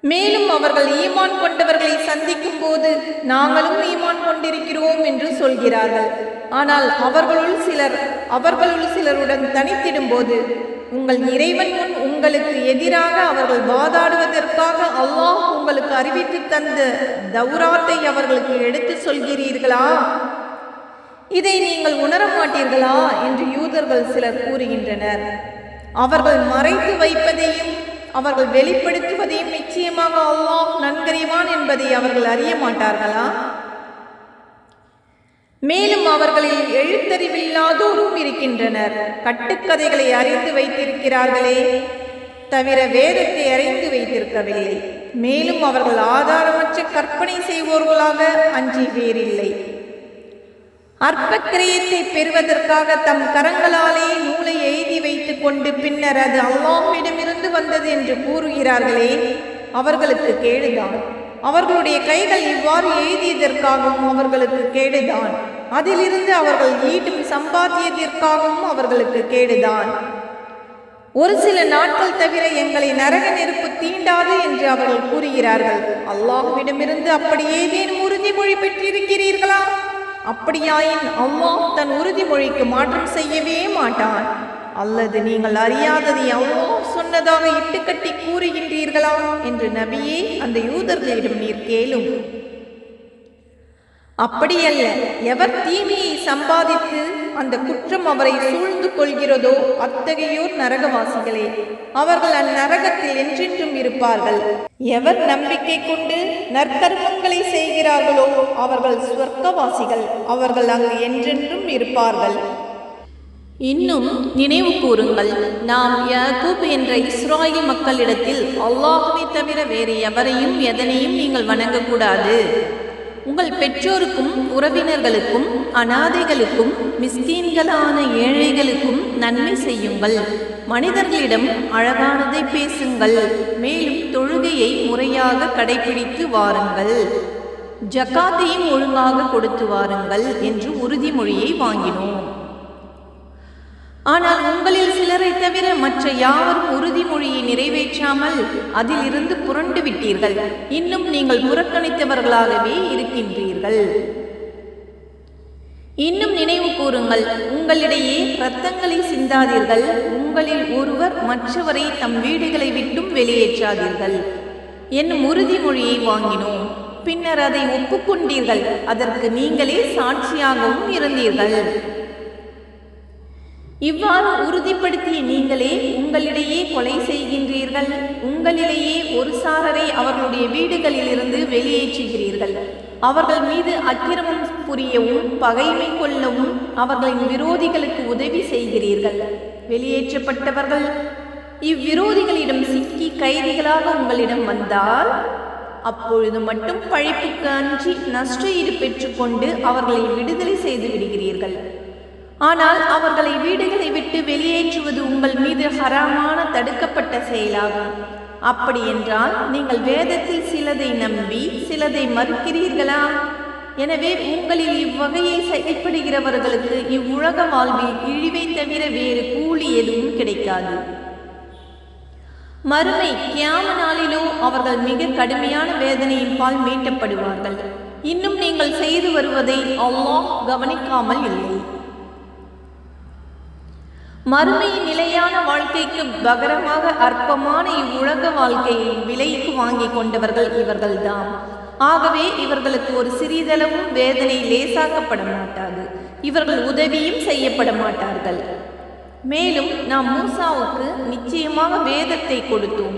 மேலும் அவர்கள் ஈமான் கொண்டவர்களை சந்திக்கும் போது நாங்களும் ஈமான் கொண்டிருக்கிறோம் என்று சொல்கிறார்கள். ஆனால் அவர்களுள் சிலருடன் தனித்திடும் போது உங்கள் இறைவன் முன் உங்களுக்கு எதிராக அவர்கள் வாதாடுவதற்காக அல்லாஹ் உங்களுக்கு அறிவித்து தந்த தௌராத்தை அவர்களுக்கு எடுத்து சொல்கிறீர்களா? இதை நீங்கள் உணர மாட்டீர்களா என்று யூதர்கள் சிலர் கூறுகின்றனர். அவர்கள் மறைத்து வைப்பதையும் அவர்கள் வெளிப்படுத்துவதையும் நிச்சயமாக அல்லாஹ் நன்கறிவான் என்பதை அவர்கள் அறிய மாட்டார்களா? மேலும் அவர்களில் எழுத்தறிவில்லாதோரும் இருக்கின்றனர். கட்டுக்கதைகளை அறிந்து வைத்திருக்கிறார்களே தவிர வேதத்தை அறிந்து வைத்திருக்கவில்லை. மேலும் அவர்கள் ஆதாரமற்ற கற்பனை செய்வோர்களாக அஞ்சி வேறில்லை. அற்ப கிரயத்தை பெறுவதற்காக தம் கரங்களாலே நூலை எழுதி வைத்துக் கொண்டு பின்னர் அது அல்லாஹ்விடமிருந்து வந்தது என்று கூறுகிறார்களே, அவர்களுக்கு கேடுதான். அவர்களுடைய கைகள் இவ்வாறு எழுதியதற்காகவும் அவர்களுக்கு கேடுதான். அதிலிருந்து அவர்கள் ஈட்டும் சம்பாத்தியத்திற்காகவும் அவர்களுக்கு கேடுதான். ஒரு சில நாட்கள் தவிர எங்களை நரக நெருப்பு தீண்டாது என்று அவர்கள் கூறுகிறார்கள். அல்லாஹ்விடமிருந்து அப்படி ஏதேனும் உறுதிமொழி பெற்றிருக்கிறீர்களா? அப்படியாயின் அல்லாஹ் தன் உறுதிமொழிக்கு மாற்றம் செய்யவே மாட்டான். அல்லது நீங்கள் அறியாததை அல்லாஹ் சொன்னதாக இட்டுக்கட்டி கூறுகின்றீர்களா என்று நபியே அந்த யூதர்களிடம் நீர் கேளும். அப்படியல்ல, எவர் தீமையை சம்பாதித்து அந்த குற்றம் அவரை சூழ்ந்து கொள்கிறதோ அத்தகையோர் நரகவாசிகளே. அவர்கள் அந்நரகத்தில் என்றென்றும் இருப்பார்கள். எவர் நம்பிக்கை கொண்டு நற்கர்மங்களை செய்கிறார்களோ அவர்கள் சுவர்க்கவாசிகள். அவர்கள் அங்கு என்றென்றும் இருப்பார்கள். இன்னும் நினைவு கூறுங்கள், நாம் யாக்கூப் என்ற இஸ்ராயேல் மக்களிடத்தில் அல்லாஹ்வை தவிர வேறு எவரையும் எதனையும் நீங்கள் வணங்கக்கூடாது. உங்கள் பெற்றோருக்கும் உறவினர்களுக்கும் அநாதைகளுக்கும் மிஸ்கீன்களான ஏழைகளுக்கும் நன்மை செய்யுங்கள். மனிதர்களிடம் அழகானதை பேசுங்கள். மேலும் தொழுகையை முறையாக கடைபிடித்து வாருங்கள். ஜக்காத்தையும் ஒழுங்காக கொடுத்து வாருங்கள் என்று உறுதிமொழியை வாங்கினோம். ஆனால் உங்களில் சிலரை தவிர மற்ற யாவரும் உறுதிமொழியை நிறைவேற்றாமல் அதிலிருந்து புரண்டு விட்டீர்கள். இன்னும் நீங்கள் புறக்கணித்தவர்களாகவே இருக்கின்றீர்கள். இன்னும் நினைவு கூறுங்கள், உங்களிடையே இரத்தங்களை சிந்தாதீர்கள். உங்களில் ஒருவர் மற்றவரை தம் வீடுகளை விட்டும் வெளியேற்றாதீர்கள் என்னும் உறுதிமொழியை வாங்கினோம். பின்னர் அதை ஒப்புக்கொண்டீர்கள். அதற்கு நீங்களே சாட்சியாகவும் இருந்தீர்கள். இவ்வாறு உறுதிப்படுத்திய நீங்களே உங்களிடையே கொலை செய்கின்றீர்கள். உங்களிலேயே ஒரு சாரரை அவர்களுடைய வீடுகளிலிருந்து வெளியேற்றுகிறீர்கள். அவர்கள் மீது அக்கிரமம் புரியவும் பகைமை கொள்ளவும் அவர்களின் விரோதிகளுக்கு உதவி செய்கிறீர்கள். வெளியேற்றப்பட்டவர்கள் இவ்விரோதிகளிடம் சிக்கி கைதிகளாக உங்களிடம் வந்தால் அப்பொழுது மட்டும் பழிப்புக்கு அஞ்சி நஷ்ட ஈடு பெற்றுக்கொண்டு அவர்களை விடுதலை செய்து விடுகிறீர்கள். ஆனால் அவர்களை வீடுகளை விட்டு வெளியேற்றுவது உங்கள் மீது ஹராமான தடுக்கப்பட்ட செயலாகும். அப்படி என்றால் நீங்கள் வேதத்தில் சிலதை நம்பி சிலதை மறுக்கிறீர்களா? எனவே உங்களில் இவ்வகையை செயல்படுகிறவர்களுக்கு இவ்வுலக வாழ்வில் இழிவை தவிர வேறு கூலி எதுவும் கிடைக்காது. மறுமை கியாம நாளிலோ அவர்கள் மிக கடுமையான வேதனையின் பால் மீட்டப்படுவார்கள். இன்னும் நீங்கள் செய்து வருவதை அல்லாஹ் கவனிக்காமல் இல்லை. மறுமையின் நிலையான வாழ்க்கைக்கு பகரமாக அற்பமான இவ்வுலக வாழ்க்கையை விலைக்கு வாங்கி கொண்டவர்கள் இவர்கள்தான். ஆகவே இவர்களுக்கு ஒரு சிறிதளவும் வேதனை லேசாக்கப்பட மாட்டாது. இவர்கள் உதவியும் செய்யப்பட மாட்டார்கள். மேலும் நாம் மூசாவுக்கு நிச்சயமாக வேதத்தை கொடுத்தோம்.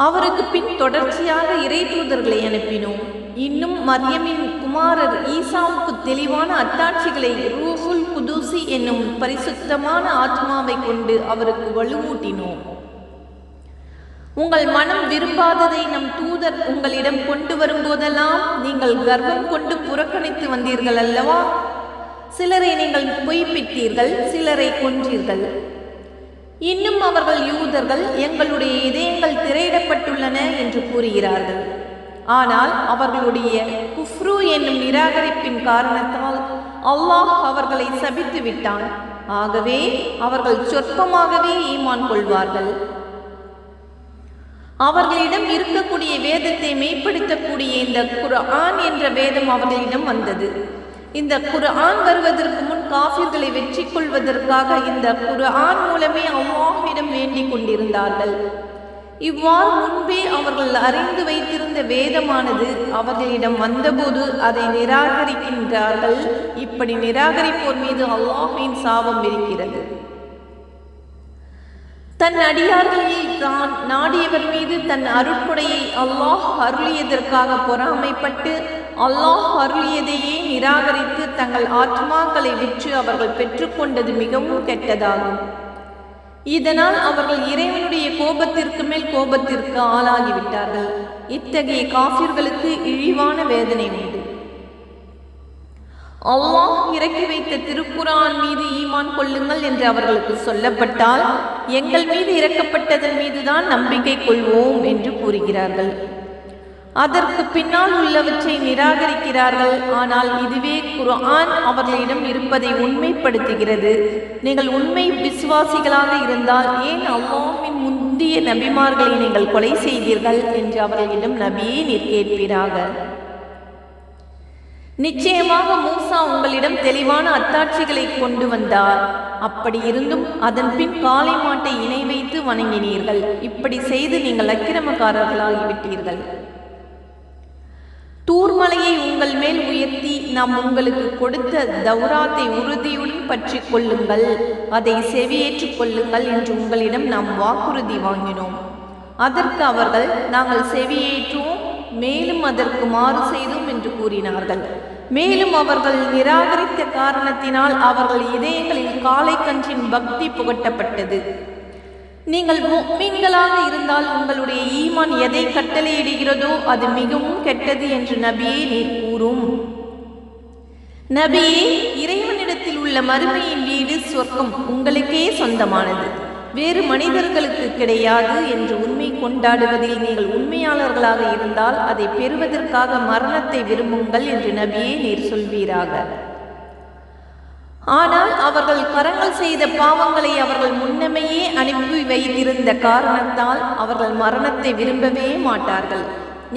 அவருக்கு பின் தொடர்ச்சியாக இறை தூதர்களை அனுப்பினோம். இன்னும் மரியமின் குமாரர் ஈசாவுக்கு தெளிவான அத்தாட்சிகளை ரூஹுல் குதூசி என்னும் பரிசுத்தமான ஆத்மாவை கொண்டு அவருக்கு வலுவூட்டினோம். உங்கள் மனம் விரும்பாததை நம் தூதர் உங்களிடம் கொண்டு வரும்போதெல்லாம் நீங்கள் கர்வம் கொண்டு புறக்கணித்து வந்தீர்கள் அல்லவா? சிலரை நீங்கள் பொய்ப்பித்தீர்கள், சிலரை கொன்றீர்கள். இன்னும் அவர்கள் யூதர்கள் எங்களுடைய இதயங்கள் திரையிடப்பட்டுள்ளன என்று கூறுகிறார்கள். ஆனால் அவர்களுடைய குஃப்ரு என்னும் நிராகரிப்பின் காரணத்தால் அல்லாஹ் அவர்களை சபித்து விட்டான். ஆகவே அவர்கள் சொற்பமாகவே ஈமான் கொள்வார்கள். அவர்களிடம் இருக்கக்கூடிய வேதத்தை மெய்ப்படுத்தக்கூடிய இந்த குர்ஆன் என்ற வேதம் அவர்களிடம் வந்தது. இந்த குர்ஆன் வருவதற்கு முன் காஃபிர்களை வெற்றி கொள்வதற்காக இந்த குர்ஆன் மூலமே அல்லாஹ்விடம் வேண்டிக் கொண்டிருந்தார்கள். இவ்வாறு முன்பே அவர்கள் அறிந்து வைத்திருந்த வேதமானது அவர்களிடம் வந்தபோது அதை நிராகரிக்கின்றார்கள். இப்படி நிராகரிப்போர் மீது அல்லாஹ்வின் சாபம் இருக்கிறது. தன் அடியார்களில் தான் நாடியவர் மீது தன் அருட்கொடையை அல்லாஹ் அருளியதற்காக பொறாமைப்பட்டு அல்லாஹ் அருளியதையே நிராகரித்து தங்கள் ஆத்மாக்களை விற்று அவர்கள் பெற்றுக்கொண்டது மிகவும் கெட்டதாகும். இதனால் அவர்கள் இறைவனுடைய கோபத்திற்கு மேல் கோபத்திற்கு ஆளாகிவிட்டார்கள். இத்தகைய காஃபிர்களுக்கு இழிவான வேதனை உண்டு. அல்லாஹ் இறக்கி வைத்த திருக்குர்ஆன் மீது ஈமான் கொள்ளுங்கள் என்று அவர்களுக்கு சொல்லப்பட்டால் எங்கள் மீது இறக்கப்பட்டதன் மீதுதான் நம்பிக்கை கொள்வோம் என்று கூறுகிறார்கள். அதற்கு பின்னால் உள்ளவற்றை நிராகரிக்கிறார்கள். ஆனால் இதுவே குர்ஆன் அவர்களிடம் இருப்பதை உண்மைப்படுத்துகிறது. நீங்கள் உண்மை விசுவாசிகளாக இருந்தால் ஏன் அல்லாஹ்வின் முந்திய நபிமார்களை நீங்கள் கொலை செய்தீர்கள் என்று அவர்களிடம் நபியே நீர் கேட்பீராக. நிச்சயமாக மூசா உங்களிடம் தெளிவான அத்தாட்சிகளை கொண்டு வந்தார். அப்படி இருந்தும் அதன் பின் காளை மாட்டை இணை வைத்து வணங்கினீர்கள். இப்படி செய்து நீங்கள் அக்கிரமக்காரர்களாகிவிட்டீர்கள். தூர்மலையை உங்கள் மேல் உயர்த்தி நாம் உங்களுக்கு கொடுத்த தௌராத்தை உறுதியுடன் பற்றி கொள்ளுங்கள், அதை செவியேற்றுக் கொள்ளுங்கள் என்று உங்களிடம் நாம் வாக்குறுதி வாங்கினோம். அதற்கு அவர்கள் நாங்கள் செவியேற்றுவோம், மேலும் அதற்கு மாறு செய்தோம் என்று கூறினார்கள். மேலும் அவர்கள் நிராகரித்த காரணத்தினால் அவர்கள் இதயங்களில் காளை கன்றின் பக்தி புகட்டப்பட்டது. நீங்கள் முஃமின்களாக இருந்தால் உங்களுடைய ஈமான் எதை கட்டளையிடுகிறதோ அது மிகவும் கெட்டது என்று நபியே நீர் கூறும். நபியே, இறைவனிடத்தில் உள்ள மறுமையின் வீடு சொர்க்கம் உங்களுக்கே சொந்தமானது. வேறு மனிதர்களுக்கு கிடையாது என்று உண்மை கொண்டாடுவதில் நீங்கள் உண்மையாளர்களாக இருந்தால் அதை பெறுவதற்காக மரணத்தை விரும்புங்கள் என்று நபியே நீர் சொல்வீராக. ஆனால் அவர்கள் கரங்கள் செய்த பாவங்களை அவர்கள் முன்னமையே அனுப்பி வைத்திருந்த காரணத்தால் அவர்கள் மரணத்தை விரும்பவே மாட்டார்கள்.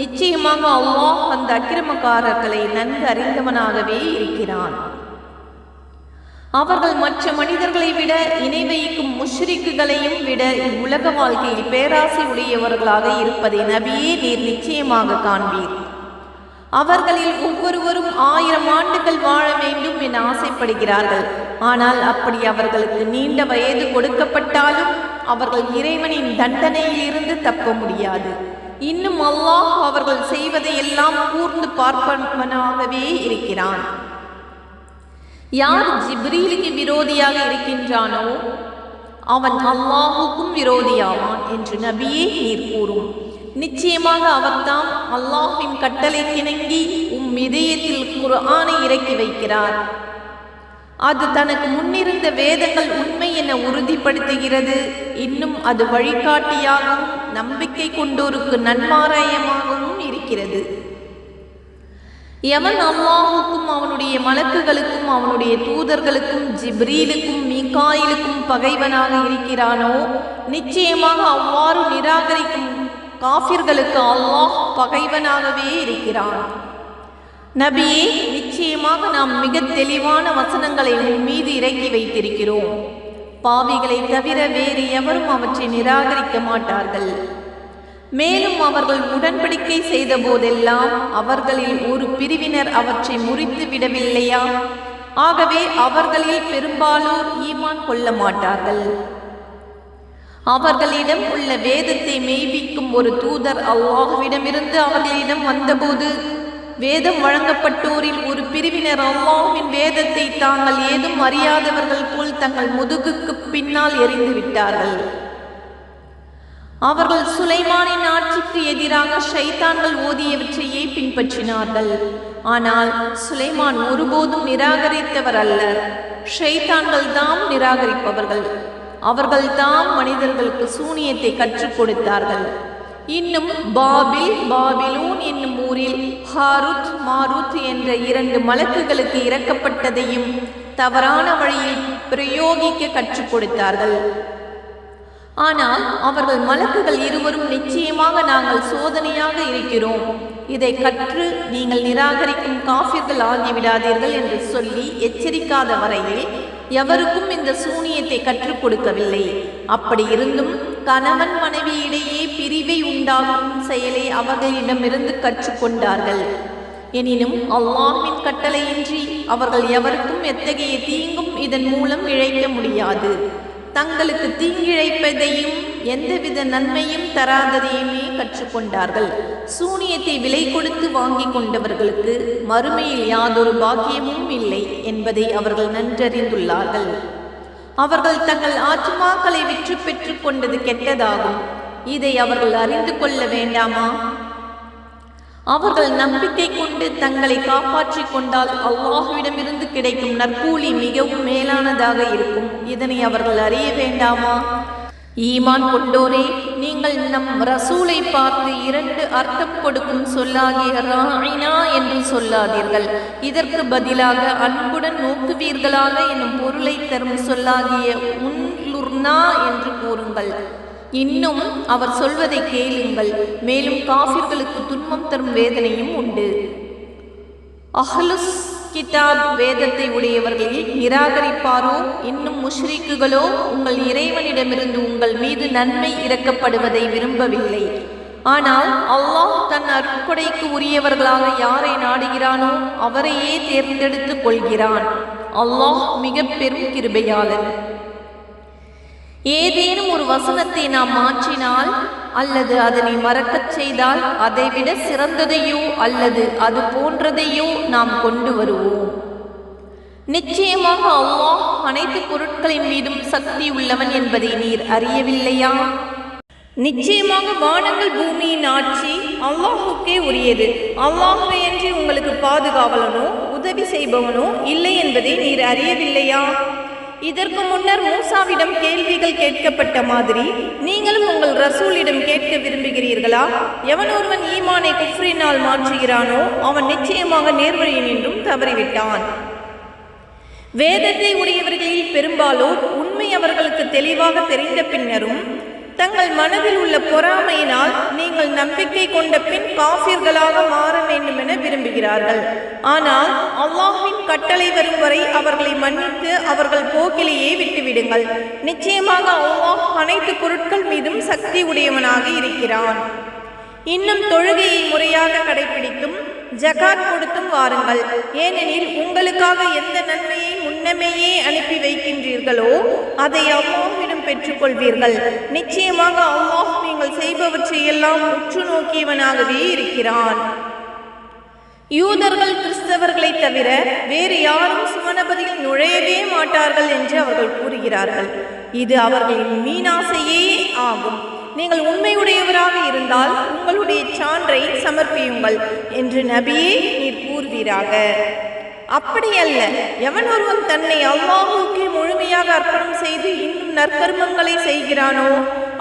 நிச்சயமாக அல்லாஹ் அந்த அக்கிரமக்காரர்களை நன்கு அறிந்தவனாகவே இருக்கிறான். அவர்கள் மற்ற மனிதர்களை விட இணை வைக்கும் முஷ்ரிக்குகளையும் விட இவ்வுலக வாழ்க்கையில் பேராசை உடையவர்களாக இருப்பதை நபியே நீர் நிச்சயமாக காண்பீர். அவர்களில் ஒவ்வொருவரும் 1000 ஆண்டுகள் வாழ வேண்டும் என ஆசைப்படுகிறார்கள். ஆனால் அப்படி அவர்களுக்கு நீண்ட வயது கொடுக்கப்பட்டாலும் அவர்கள் இறைவனின் தண்டனையில் இருந்து தப்ப முடியாது. இன்னும் அல்லாஹ் அவர்கள் செய்வதை எல்லாம் கூர்ந்து பார்ப்பவனாகவே இருக்கிறான். யார் ஜிப்ரீலுக்கு விரோதியாக இருக்கின்றானோ அவன் அல்லாஹுக்கும் விரோதியாவான் என்று நபியே நீர் கூறும். நிச்சயமாக அவர்தாம் அல்லாஹ்வின் கட்டளைக்கிணங்கி இதயத்தில் குர்ஆனை இறக்கி வைக்கிறார். அது தனக்கு முன்னிருந்த வேதங்கள் உண்மை என உறுதிப்படுத்துகிறது. இன்னும் அது வழிகாட்டியாகவும் நம்பிக்கை கொண்டோருக்கு நன்மாராயமாகவும் இருக்கிறது. எவன் அல்லாஹுக்கும் அவனுடைய மலக்குகளுக்கும் அவனுடைய தூதர்களுக்கும் ஜிப்ரீலுக்கும் மீகாயிலுக்கும் பகைவனாக இருக்கிறானோ நிச்சயமாக அவ்வாறு நிராகரிக்கும் காஃபிர்களுக்கு அல்லாஹ் பகைவனாகவே இருக்கிறான். நபியே, நிச்சயமாக நாம் மிக தெளிவான வசனங்களை உன் மீது இறக்கி வைத்திருக்கிறோம். பாவிகளை தவிர வேறு எவரும் அவற்றை நிராகரிக்க மாட்டார்கள். மேலும் அவர்கள் உடன்படிக்கை செய்த போதெல்லாம் அவர்களில் ஒரு பிரிவினர் அவற்றை முறித்து விடவில்லையா? ஆகவே அவர்களில் பெரும்பாலோர் ஈமான் கொள்ள மாட்டார்கள். அவர்களிடம் உள்ள வேதத்தை மெய்ப்பிக்கும் ஒரு தூதர் அல்லாஹ்விடமிருந்து அவர்களிடம் வந்தபோது வேதம் வழங்கப்பட்டோரில் ஒரு பிரிவினர் அல்லாஹ்வின் வேதத்தை தாங்கள் ஏதும் அறியாதவர்கள் போல் தங்கள் முதுகுக்கு பின்னால் எறிந்து விட்டார்கள். அவர்கள் சுலைமானின் ஆட்சிக்கு எதிராக ஷைத்தான்கள் ஓதியவற்றையே பின்பற்றினார்கள். ஆனால் சுலைமான் ஒருபோதும் நிராகரித்தவர் அல்ல. ஷைத்தான்கள் தாம் நிராகரிப்பவர்கள். அவர்கள் தாம் மனிதர்களுக்கு சூனியத்தை கற்றுக் கொடுத்தார்கள். இன்னும் பாபிலூன் என்னும் ஊரில் ஹாருத் மாருத் என்ற 2 மலக்குகளுக்கு இறக்கப்பட்டதையும் தவறான வழியில் பிரயோகிக்க கற்றுக் கொடுத்தார்கள். ஆனால் அவர்கள் மலக்குகள் இருவரும் நிச்சயமாக நாங்கள் சோதனையாக இருக்கிறோம், இதை கற்று நீங்கள் நிராகரிக்கும் காஃபிர்கள் ஆகிவிடாதீர்கள் என்று சொல்லி எச்சரிக்காத வரையில் எவருக்கும் இந்த சூனியத்தை கற்றுக் கொடுக்கவில்லை. அப்படி இருந்தும் கணவன் மனைவியிடையே பிரிவை உண்டாகும் செயலை அவர்களிடமிருந்து கற்றுக்கொண்டார்கள். எனினும் அல்லாஹ்வின் கட்டளையின்றி அவர்கள் எவருக்கும் எத்தகைய தீங்கும் இதன் மூலம் இழைக்க முடியாது. தங்களுக்கு தீங்கிழைப்பதையும் எந்தவித நன்மையும் தராததையுமே கற்றுக்கொண்டார்கள். சூனியத்தை விலை கொடுத்து வாங்கி கொண்டவர்களுக்கு மறுமையில் யாதொரு பாக்கியமும் இல்லை என்பதை அவர்கள் நன்றறிந்துள்ளார்கள். அவர்கள் தங்கள் ஆத்மாக்களை விற்று பெற்று கொண்டது கெட்டதாகும். இதை அவர்கள் அறிந்து கொள்ள வேண்டாமா? அவர்கள் நம்பிக்கை கொண்டு தங்களை காப்பாற்றிக் கொண்டால் அல்லாஹ்விடமிருந்து கிடைக்கும் நற்கூலி மிகவும் மேலானதாக இருக்கும். இதனை அவர்கள் அறிய வேண்டாமா? ஈமான் கொண்டோரே, நீங்கள் நம் ரசூலை பார்த்து 2 அர்த்தம் கொடுக்கும் சொல்லாகிய ராயினா என்று சொல்லாதீர்கள். இதற்கு பதிலாக அன்புடன் நோக்குவீர்களாக எனும் பொருளை தரும் சொல்லாகிய உன்லுர்னா என்று கூறுங்கள். இன்னும் அவர் சொல்வதை கேளுங்கள். மேலும் காஃபிர்களுக்கு துன்பம் தரும் வேதனையும் உண்டு. அஹ்லுஸ் கிதாப் வேதத்தை உடையவர்களில் நிராகரிப்பாரோ இன்னும் முஷ்ரிக்குகளோ உங்கள் இறைவனிடமிருந்து உங்கள் மீது நன்மை இறக்கப்படுவதை விரும்பவில்லை. ஆனால் அல்லாஹ் தன் அருட்கொடைக்கு உரியவர்களாக யாரை நாடுகிறானோ அவரையே தேர்ந்தெடுத்துக் கொள்கிறான். அல்லாஹ் மிக பெரும் கிருபையாளன். ஏதேனும் ஒரு வசனத்தை நாம் மாற்றினால் அல்லது அதனை மறக்கச் செய்தால் அதைவிட சிறந்ததையோ அல்லது அது போன்றதையோ நாம் கொண்டு வருவோம். நிச்சயமாக அல்லாஹ் அனைத்து பொருட்களின் மீதும் சக்தி உள்ளவன் என்பதை நீர் அறியவில்லையா? நிச்சயமாக வானங்கள் பூமியின் ஆட்சி அல்லாஹுக்கே உரியது. அல்லாஹுவையன்றி உங்களுக்கு பாதுகாவலனோ உதவி செய்பவனோ இல்லை என்பதை நீர் அறியவில்லையா? இதற்கு முன்னர் மூசாவிடம் கேள்விகள் கேட்கப்பட்ட மாதிரி நீங்களும் உங்கள் ரசூலிடம் கேட்க விரும்புகிறீர்களா? எவன் ஒருவன் ஈமானை குஃப்ரினால் மாற்றுகிறானோ அவன் நிச்சயமாக நேர்வழி நின்றும் தவறிவிட்டான். வேதத்தை உடையவர்களில் பெரும்பாலோர் உண்மை அவர்களுக்கு தெளிவாக தெரிந்த பின்னரும் தங்கள் மனதில் உள்ள பொறாமையினால் நீங்கள் நம்பிக்கை கொண்ட பின் காஃபிர்களாக மாற வேண்டும் என விரும்புகிறார்கள். ஆனால் அல்லாஹ்வின் கட்டளை வரும் வரை அவர்களை மன்னித்து அவர்கள் போக்கிலேயே விட்டுவிடுங்கள். நிச்சயமாக அல்லாஹ் அனைத்து பொருட்கள் மீதும் சக்தி உடையவனாக இருக்கிறான். இன்னும் தொழுகையை முறையாக கடைபிடித்தும் ஜகாத் கொடுத்தும் வாருங்கள். ஏனெனில் உங்களுக்காக எந்த நன்மையை முன்னமேயே அனுப்பி வைக்கின்றீர்களோ அதை அல்லாஹ்விடம் பெற்றுக்கொள்வீர்கள். நிச்சயமாக அல்லாஹ் நீங்கள் செய்பவற்றையெல்லாம் உற்று நோக்கியவனாகவே இருக்கிறான். யூதர்கள் கிறிஸ்தவர்களை தவிர வேறு யாரும் சுவனபதியில் நுழையவே மாட்டார்கள் என்று அவர்கள் கூறுகிறார்கள். இது அவர்களின் மீனாசையே ஆகும். நீங்கள் உண்மையுடையவராக இருந்தால் உங்களுடைய சான்றை சமர்ப்பியுங்கள் என்று நபியே நீர் கூறுவீராக. அப்படியல்ல, எவன் ஒருவன் தன்னை அல்லாஹ்வுக்கே முழுமையாக அர்ப்பணம் செய்து இன்னும் நற்கர்மங்களை செய்கிறானோ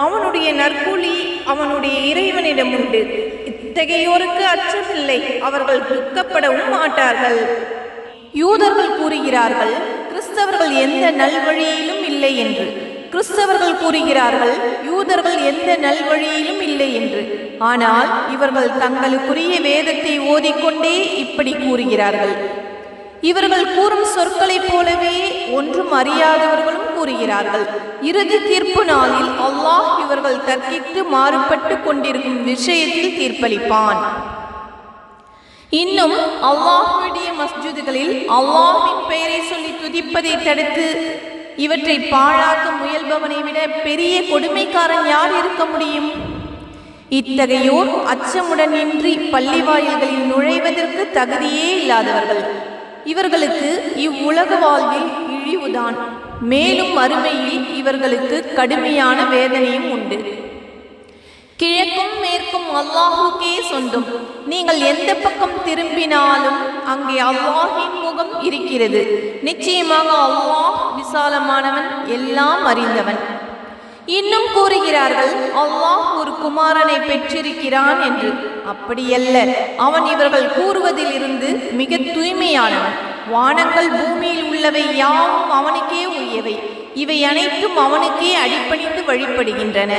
அவனுடைய நற்கூலி அவனுடைய இறைவனிடம் உண்டு. இத்தகையோருக்கு அச்சமில்லை, அவர்கள் துக்கப்படவும் மாட்டார்கள். யூதர்கள் கூறுகிறார்கள் கிறிஸ்தவர்கள் எந்த நல்வழியிலும் இல்லை என்று. கிறிஸ்தவர்கள் கூறுகிறார்கள் யூதர்கள் எந்த நல்வழியிலும் இல்லை என்று. ஆனால் இவர்கள் தங்களுக்குரிய வேதத்தை ஓதிக்கொண்டே இப்படி கூறுகிறார்கள். இவர்கள் கூறும் சொற்களைப் போலவே ஒன்றும் அறியாதவர்களும் கூறுகிறார்கள். இறுதி தீர்ப்பு நாளில் அல்லாஹ் இவர்கள் தர்க்கித்து மாறுபட்டு கொண்டிருக்கும் விஷயத்தில் தீர்ப்பளிப்பான். இன்னும் அல்லாஹ்வுடைய மஸ்ஜிதுகளில் அல்லாஹ்வின் பெயரை சொல்லி துதிப்பதை தடுத்து இவற்றை பாழாக்க முயல்பவனை விட பெரிய கொடுமைக்காரன் யார் இருக்க முடியும்? இத்தகையோர் அச்சமுடன் இன்றி பள்ளி வாயில்களில் நுழைவதற்கு தகுதியே இல்லாதவர்கள். இவர்களுக்கு இவ்வுலக வாழ்வில் இழிவுதான், மேலும் மறுமையில் இவர்களுக்கு கடுமையான வேதனையும் உண்டு. கிழக்கும் மேற்கும் அல்லாஹுக்கே சொந்தம். நீங்கள் எந்த பக்கம் திரும்பினாலும் அங்கே அல்லாஹின் முகம் இருக்கிறது. நிச்சயமாக அல்லாஹ் விசாலமானவன், எல்லாம் அறிந்தவன். இன்னும் கூறுகிறார்கள் அல்லாஹ் ஒரு குமாரனை பெற்றிருக்கிறான் என்று. அப்படியல்ல, அவன் இவர்கள் கூறுவதிலிருந்து மிக தூய்மையானவன். வானங்கள் பூமியில் உள்ளவை யாவும் அவனுக்கே உரியவை. இவை அனைத்தும் அவனுக்கே அடிபணிந்து வழிபடுகின்றன.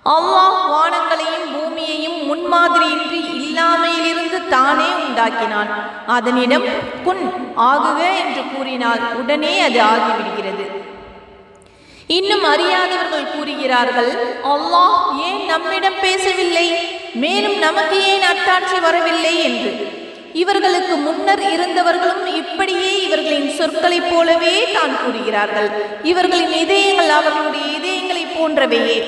அல்லாஹ் வானங்களையும் பூமியையும் முன்மாதிரியின்றி இல்லாமையிலிருந்து தானே உண்டாக்கினான். அதனிடம் குன் ஆகுக என்று கூறினால் உடனே அது ஆகிவிடுகிறது. இன்னும் அறியாதவர்கள் கூறுகிறார்கள் அல்லாஹ் ஏன் நம்மிடம் பேசவில்லை, மேலும் நமக்கு ஏன் அத்தாட்சி வரவில்லை என்று. இவர்களுக்கு முன்னர் இருந்தவர்களும் இப்படியே இவர்களின் சொற்களைப் போலவே தான் கூறுகிறார்கள். இவர்களின் இதயங்கள் அவர்களுடைய இதயங்களைப் போன்றவையே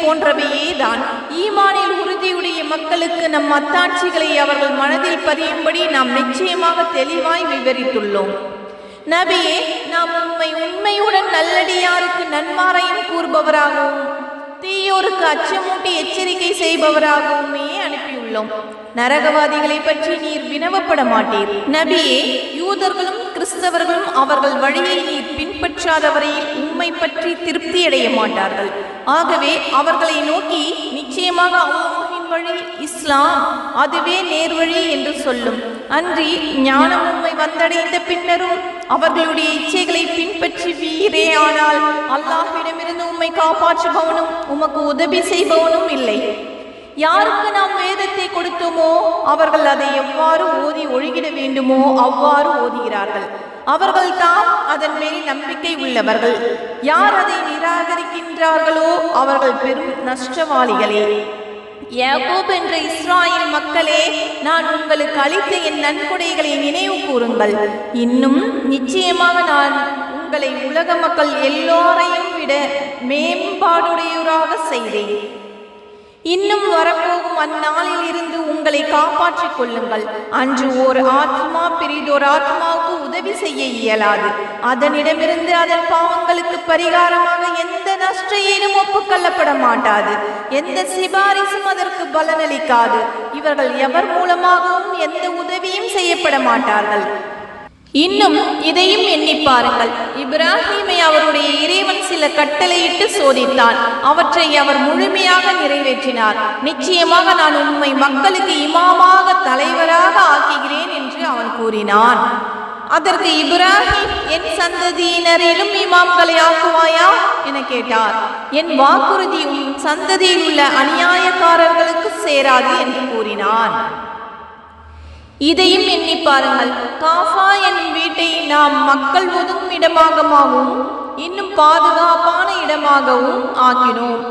போன்றவையே தான். ஈமானில் உறுதியுடைய மக்களுக்கு நம் அத்தாட்சிகளை அவர்கள் மனதில் பதியும்படி நாம் நிச்சயமாக தெளிவாய் விவரித்துள்ளோம். நபியே, நாம் உண்மையுடன் நல்லடியாருக்கு நன்மாரையும் கூறுபவராகவும் தீயோருக்கு அச்சமூட்டி எச்சரிக்கை செய்பவராகவுமே அனுப்பியுள்ளோம். நரகவாதிகளை பற்றி நீர் வினவப்பட மாட்டீர். நபியே, யூதர்களும் கிறிஸ்தவர்களும் அவர்கள் வழியை நீர் பின்பற்றாத வரையில் உம்மை பற்றி திருப்தி அடைய மாட்டார்கள். ஆகவே அவர்களை நோக்கி நிச்சயமாக அல்லாஹ்வின் வழி இஸ்லாம், அதுவே நேர்வழி என்று சொல்லும். அன்றி ஞானம் உம்மை வந்தடைந்த பின்னரும் அவர்களுடைய இச்சைகளை பின்பற்றி வீரே ஆனால் அல்லாஹ்விடமிருந்து உம்மை காப்பாற்றுபவனும் உமக்கு உதவி செய்பவனும் இல்லை. யாருக்கு நாம் வேதத்தை கொடுத்தோமோ அவர்கள் அதை எவ்வாறு ஓதி ஒழுகிட வேண்டுமோ அவ்வாறு ஓதுகிறார்கள். அவர்கள் தாம் அதன் மேல் நம்பிக்கை உள்ளவர்கள். யார் அதை நிராகரிக்கின்றார்களோ அவர்கள் பெரும் நஷ்டவாளிகளே. யாக்கோப் என்ற இஸ்ராயேல் மக்களே, நான் உங்களுக்கு அளித்த என் நன்கொடைகளை நினைவு கூறுங்கள். இன்னும் நிச்சயமாக நான் உங்களை உலக மக்கள் எல்லோரையும் விட மேம்பாடுடையோராக செய்தேன். இன்னும் வரப்போகும் அந்நாளில் இருந்து உங்களை காப்பாற்றிக் கொள்ளுங்கள். அன்று ஓர் ஆத்மா பிரிதோர் ஆத்மாவுக்கு உதவி செய்ய இயலாது. அதனிடமிருந்து அதன் பாவங்களுக்கு பரிகாரமாக எந்த நஷ்டையிலும் ஒப்புக்கொள்ளப்பட மாட்டாது. எந்த சிபாரிசும் அதற்கு பலனளிக்காது. இவர்கள் எவர் மூலமாகவும் எந்த உதவியும் செய்யப்பட மாட்டார்கள். இன்னும் இதையும் எண்ணி பாருங்கள். இப்ராஹீமை அவருடைய இறைவன் சில கட்டளையிட்டு சோதித்தான். அவற்றை அவர் முழுமையாக நிறைவேற்றினார். நிச்சயமாக நான் உம்மை மக்களுக்கு இமாமாக தலைவராக ஆக்குகிறேன் என்று அவன் கூறினான். அதற்கு இப்ராஹிம், என் சந்ததியினரிலும் இமாம்களை ஆக்குவாயா என கேட்டார். என் வாக்குறுதி உன் சந்ததியில் உள்ள அநியாயக்காரர்களுக்கு சேராது என்று கூறினான். இதையும் எண்ணி பாருங்கள். காஃபா என்னும் வீட்டை நாம் மக்கள் ஒதுங்கும் இடமாகவும் இன்னும் பாதுகாப்பான இடமாகவும் ஆக்கினோம்.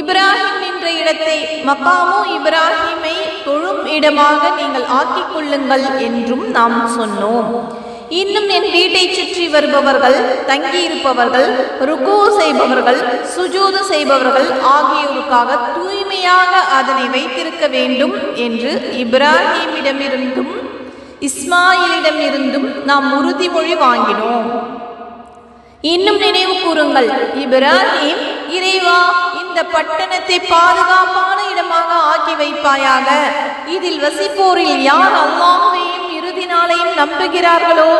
இப்ராஹிம் என்ற இடத்தை மகாமு இப்ராஹிமை தொழும் இடமாக நீங்கள் ஆக்கிக் கொள்ளுங்கள் என்றும் நாம் சொன்னோம். இன்னும் என் வீட்டை சுற்றி வருபவர்கள், தங்கியிருப்பவர்கள், ருக்கு செய்பவர்கள், சுஜூது செய்பவர்கள் ஆகியோருக்காக தூய்மையாக அதனை வைத்திருக்க வேண்டும் என்று இப்ராஹிமிடமிருந்தும் இஸ்மாயிலிடமிருந்தும் நாம் உறுதிமொழி வாங்கினோம். இன்னும் நினைவு கூறுங்கள், இப்ராஹிம், இறைவா, இந்த பட்டணத்தை பாதுகாப்பான இடமாக ஆக்கி வைப்பாயாக. இதில் வசிப்போரில் யார் அல்லாஹ்வையும் இறுதி நாளையும் நம்புகிறார்களோ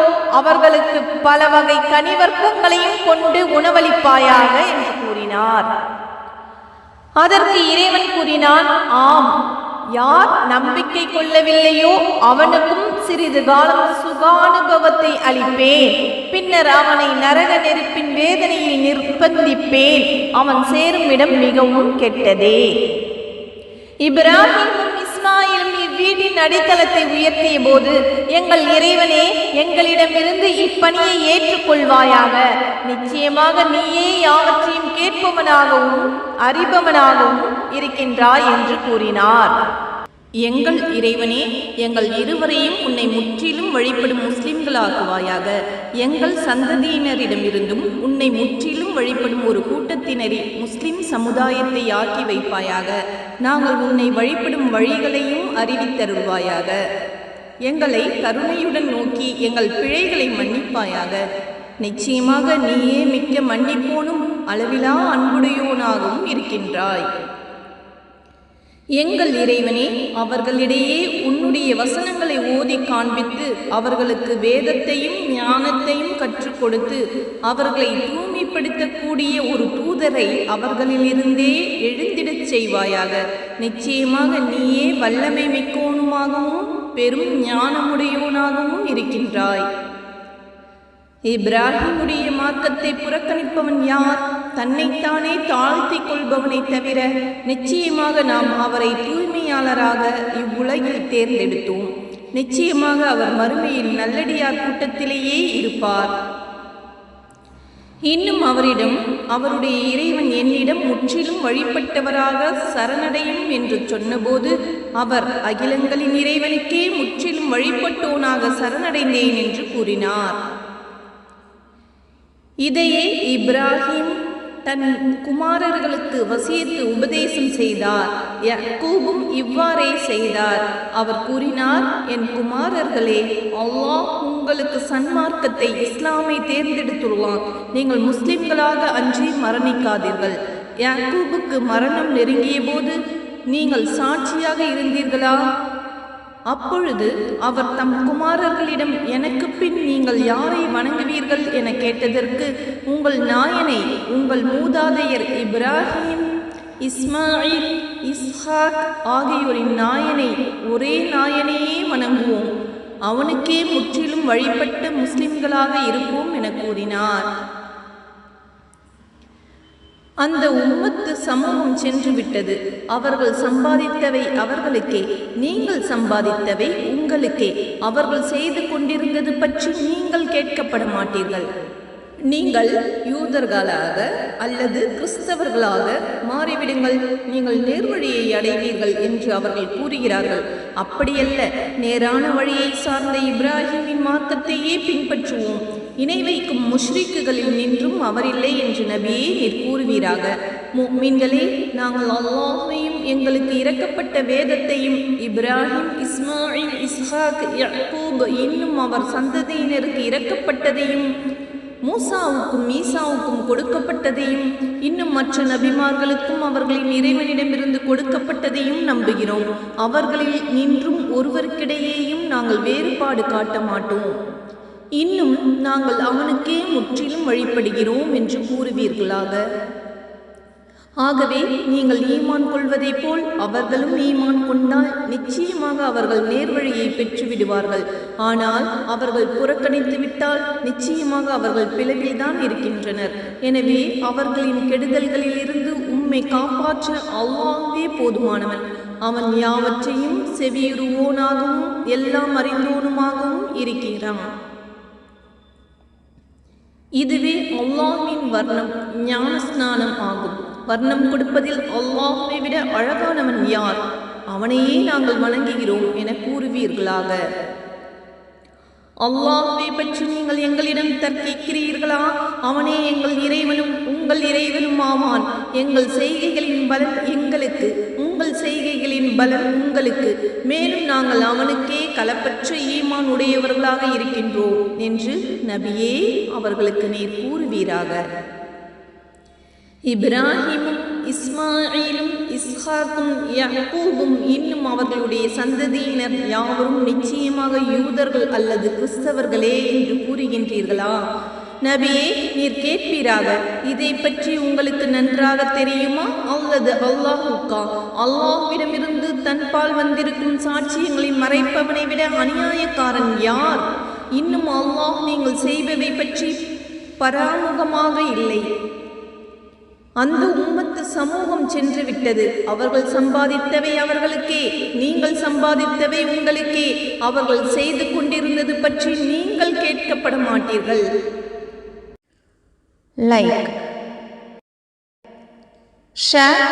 அவர்களுக்கு பல வகை கனிவர்க்கங்களையும் கொண்டு உணவளிப்பாயாக என்று கூறினார். அதற்கு இறைவன் கூறினான், ஆம், யார் நம்பிக்கை கொள்ளவில்லையோ அவனுக்கும் சிறிது காலம் சுகானுபவத்தை அளிப்பேன். பின்னர் அவனை நரக நெருப்பின் வேதனையில் நிர்பந்திப்பேன். அவன் சேரும் இடம் மிகவும் கெட்டதே. இப்ராஹிமும் இஸ்மாயிலும் இவ்வீட்டின் அடித்தளத்தை உயர்த்திய போது, எங்கள் இறைவனே, எங்களிடமிருந்து இப்பணியை ஏற்றுக்கொள்வாயாக. நிச்சயமாக நீயே யாவற்றையும் கேட்பவனாகவும் அறிபவனாகவும் இருக்கின்றாய் என்று கூறினார். எங்கள் இறைவனே, எங்கள் இருவரையும் உன்னை முற்றிலும் வழிபடும் முஸ்லிம்களாக்குவாயாக. எங்கள் சந்ததியினரிடமிருந்தும் உன்னை முற்றிலும் வழிபடும் ஒரு கூட்டத்தினரை முஸ்லிம் சமுதாயத்தை ஆக்கி வைப்பாயாக. நாங்கள் உன்னை வழிபடும் வழிகளையும் அறிவித்தருள்வாயாக. எங்களை கருணையுடன் நோக்கி எங்கள் பிழைகளை மன்னிப்பாயாக. நிச்சயமாக நீயே மிக்க மன்னிப்போனும் அளவிலா அன்புடையோனாகவும் இருக்கின்றாய். எங்கள் இறைவனே, அவர்களிடையே உன்னுடைய வசனங்களை ஓதி காண்பித்து அவர்களுக்கு வேதத்தையும் ஞானத்தையும் கற்றுக் கொடுத்து அவர்களை தூய்மைப்படுத்தக்கூடிய ஒரு தூதரை அவர்களிலிருந்தே எழுந்திடச் செய்வாயாக. நிச்சயமாக நீயே வல்லமை மிக்கோனுமாகவும் பெரும் ஞானமுடையோனாகவும் இருக்கின்றாய். இப்ராஹிமுடைய மார்க்கத்தை புறக்கணிப்பவன் யார்? தன்னைத்தானே தாழ்த்தி கொள்பவனை தவிர. நிச்சயமாக நாம் அவரை தூய்மையாளராக இவ்வுலகில் தேர்ந்தெடுத்தோம். நிச்சயமாக அவர் மறுமையில் நல்லடியார் கூட்டத்திலேயே இருப்பார். இன்னும் அவரிடம், அவருடைய இறைவன் என்னிடம் முற்றிலும் வழிபட்டவராக சரணடையும் என்று சொன்னபோது அவர், அகிலங்களின் இறைவனுக்கே முற்றிலும் வழிபட்டோனாக சரணடைந்தேன் என்று கூறினார். இதையே இப்ராஹிம் தன் குமாரர்களுக்கு வசியத்து உபதேசம் செய்தார். யாக்கூபும் இவ்வாறே செய்தார். அவர் கூறினார், என் குமாரர்களே, அல்லாஹ் உங்களுக்கு சன்மார்க்கத்தை இஸ்லாமை தேர்ந்தெடுத்துள்ளான். நீங்கள் முஸ்லிம்களாக அன்றி மரணிக்காதீர்கள். யாக்கூபுக்கு மரணம் நெருங்கிய போது நீங்கள் சாட்சியாக இருந்தீர்களா? அப்பொழுது அவர் தம் குமாரர்களிடம், எனக்கு பின் நீங்கள் யாரை வணங்குவீர்கள் என கேட்டதற்கு, உங்கள் நாயனை, உங்கள் மூதாதையர் இப்ராஹிம், இஸ்மாயில், இஸ்ஹாக் ஆகியோரின் நாயனை, ஒரே நாயனையே வணங்குவோம். அவனுக்கே முற்றிலும் வழிபட்ட முஸ்லிம்களாக இருப்போம் என கூறினார். அந்த உம்மத்து சமூகம் சென்று விட்டது. அவர்கள் சம்பாதித்தவை அவர்களுக்கே, நீங்கள் சம்பாதித்தவை உங்களுக்கே. அவர்கள் செய்து கொண்டிருந்தது பற்றி நீங்கள் கேட்கப்பட மாட்டீர்கள். நீங்கள் யூதர்களாக அல்லது கிறிஸ்தவர்களாக மாறிவிடுங்கள், நீங்கள் நேர்வழியை அடைவீர்கள் என்று அவர்கள் கூறுகிறார்கள். அப்படியல்ல, நேரான வழியை சார்ந்த இப்ராஹிமின் மார்க்கத்தையே பின்பற்றுவோம். இணை வைக்கும் முஷ்ரிக்குகளில் நின்றும் அவரில்லை என்று நபியே நீர் கூறுவீராக. முஃமின்களே, நாங்கள் அல்லாஹ்வையும் எங்களுக்கு இறக்கப்பட்ட வேதத்தையும் இப்ராஹிம், இஸ்மாயில், இஸ்ஹாக், யாக்கூப் இன்னும் அவர் சந்ததியினருக்கு இறக்கப்பட்டதையும் மூசாவுக்கும் ஈசாவுக்கும் கொடுக்கப்பட்டதையும் இன்னும் மற்ற நபிமார்களுக்கும் அவர்களின் இறைவனிடமிருந்து கொடுக்கப்பட்டதையும் நம்புகிறோம். அவர்களில் நின்றும் ஒருவருக்கிடையேயும் நாங்கள் வேறுபாடு காட்ட மாட்டோம். இன்னும் நாங்கள் அவனுக்கே முற்றிலும் வழிபடுகிறோம் என்று கூறுவீர்களாக. ஆகவே நீங்கள் ஈமான் கொள்வதைப் போல் அவர்களும் ஈமான் கொண்டால் நிச்சயமாக அவர்கள் நேர்வழியை பெற்றுவிடுவார்கள். ஆனால் அவர்கள் புறக்கணித்து விட்டால் நிச்சயமாக அவர்கள் பிளவில்தான் இருக்கின்றனர். எனவே அவர்களின் கெடுதல்களிலிருந்து உம்மை காப்பாற்ற அல்லாஹ்வே போதுமானவன். அவன் யாவற்றையும் செவியுறுவோனாகவும் எல்லாம் அறிந்தோனுமாகவும் இருக்கிறான். இதுவே அல்லாஹ்வின் வர்ணம், ஞான ஸ்நானம் ஆகும். வர்ணம் கொடுப்பதில் அல்லாஹ்வை விட அழகானவன் யார்? அவனையே நாங்கள் வணங்குகிறோம் என கூறுவீர்களாக. அல்லாஹ்வை பற்றி நீங்கள் எங்களிடம் தர்க்கிக்கிறீர்களா? அவனே எங்கள் இறைவனும் உங்கள் இறைவனும் ஆவான். எங்கள் செய்கைகளின் பலன் எங்களுக்கு, உங்கள் செய்கைகளின் பலன் உங்களுக்கு. மேலும் நாங்கள் அவனுக்கே களப்பற்ற ஈமான் உடையவர்களாக இருக்கின்றோம் என்று நபியே அவர்களுக்கு நீர் கூறுவீராக. இப்ராஹிமும் இஸ்மாயிலும் இஸ்ஹாக்கும் யாக்கூபும் இன்னும் அவர்களுடைய சந்ததியினர் யாவரும் நிச்சயமாக யூதர்கள் அல்லது கிறிஸ்தவர்களே என்று கூறுகின்றீர்களா? நபியே நீர் கேட்பீராக. இதை பற்றி உங்களுக்கு நன்றாக தெரியுமா? அல்லது அல்லாஹுக்கா? அல்லாஹ்விடமிருந்து தன்பால் வந்திருக்கும் சாட்சியங்களை மறைப்பவனை விட அநியாயக்காரன் யார்? இன்னும் அல்லாஹ் நீங்கள் செய்பவை பற்றி பராமுகமாக இல்லை. அந்த உம்மத்து சமூகம் சென்று விட்டது. அவர்கள் சம்பாதித்தவை அவர்களுக்கே, நீங்கள் சம்பாதித்தவை உங்களுக்கே. அவர்கள் செய்து கொண்டிருந்தது பற்றி நீங்கள் கேட்கப்பட மாட்டீர்கள். Like, share,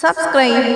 subscribe.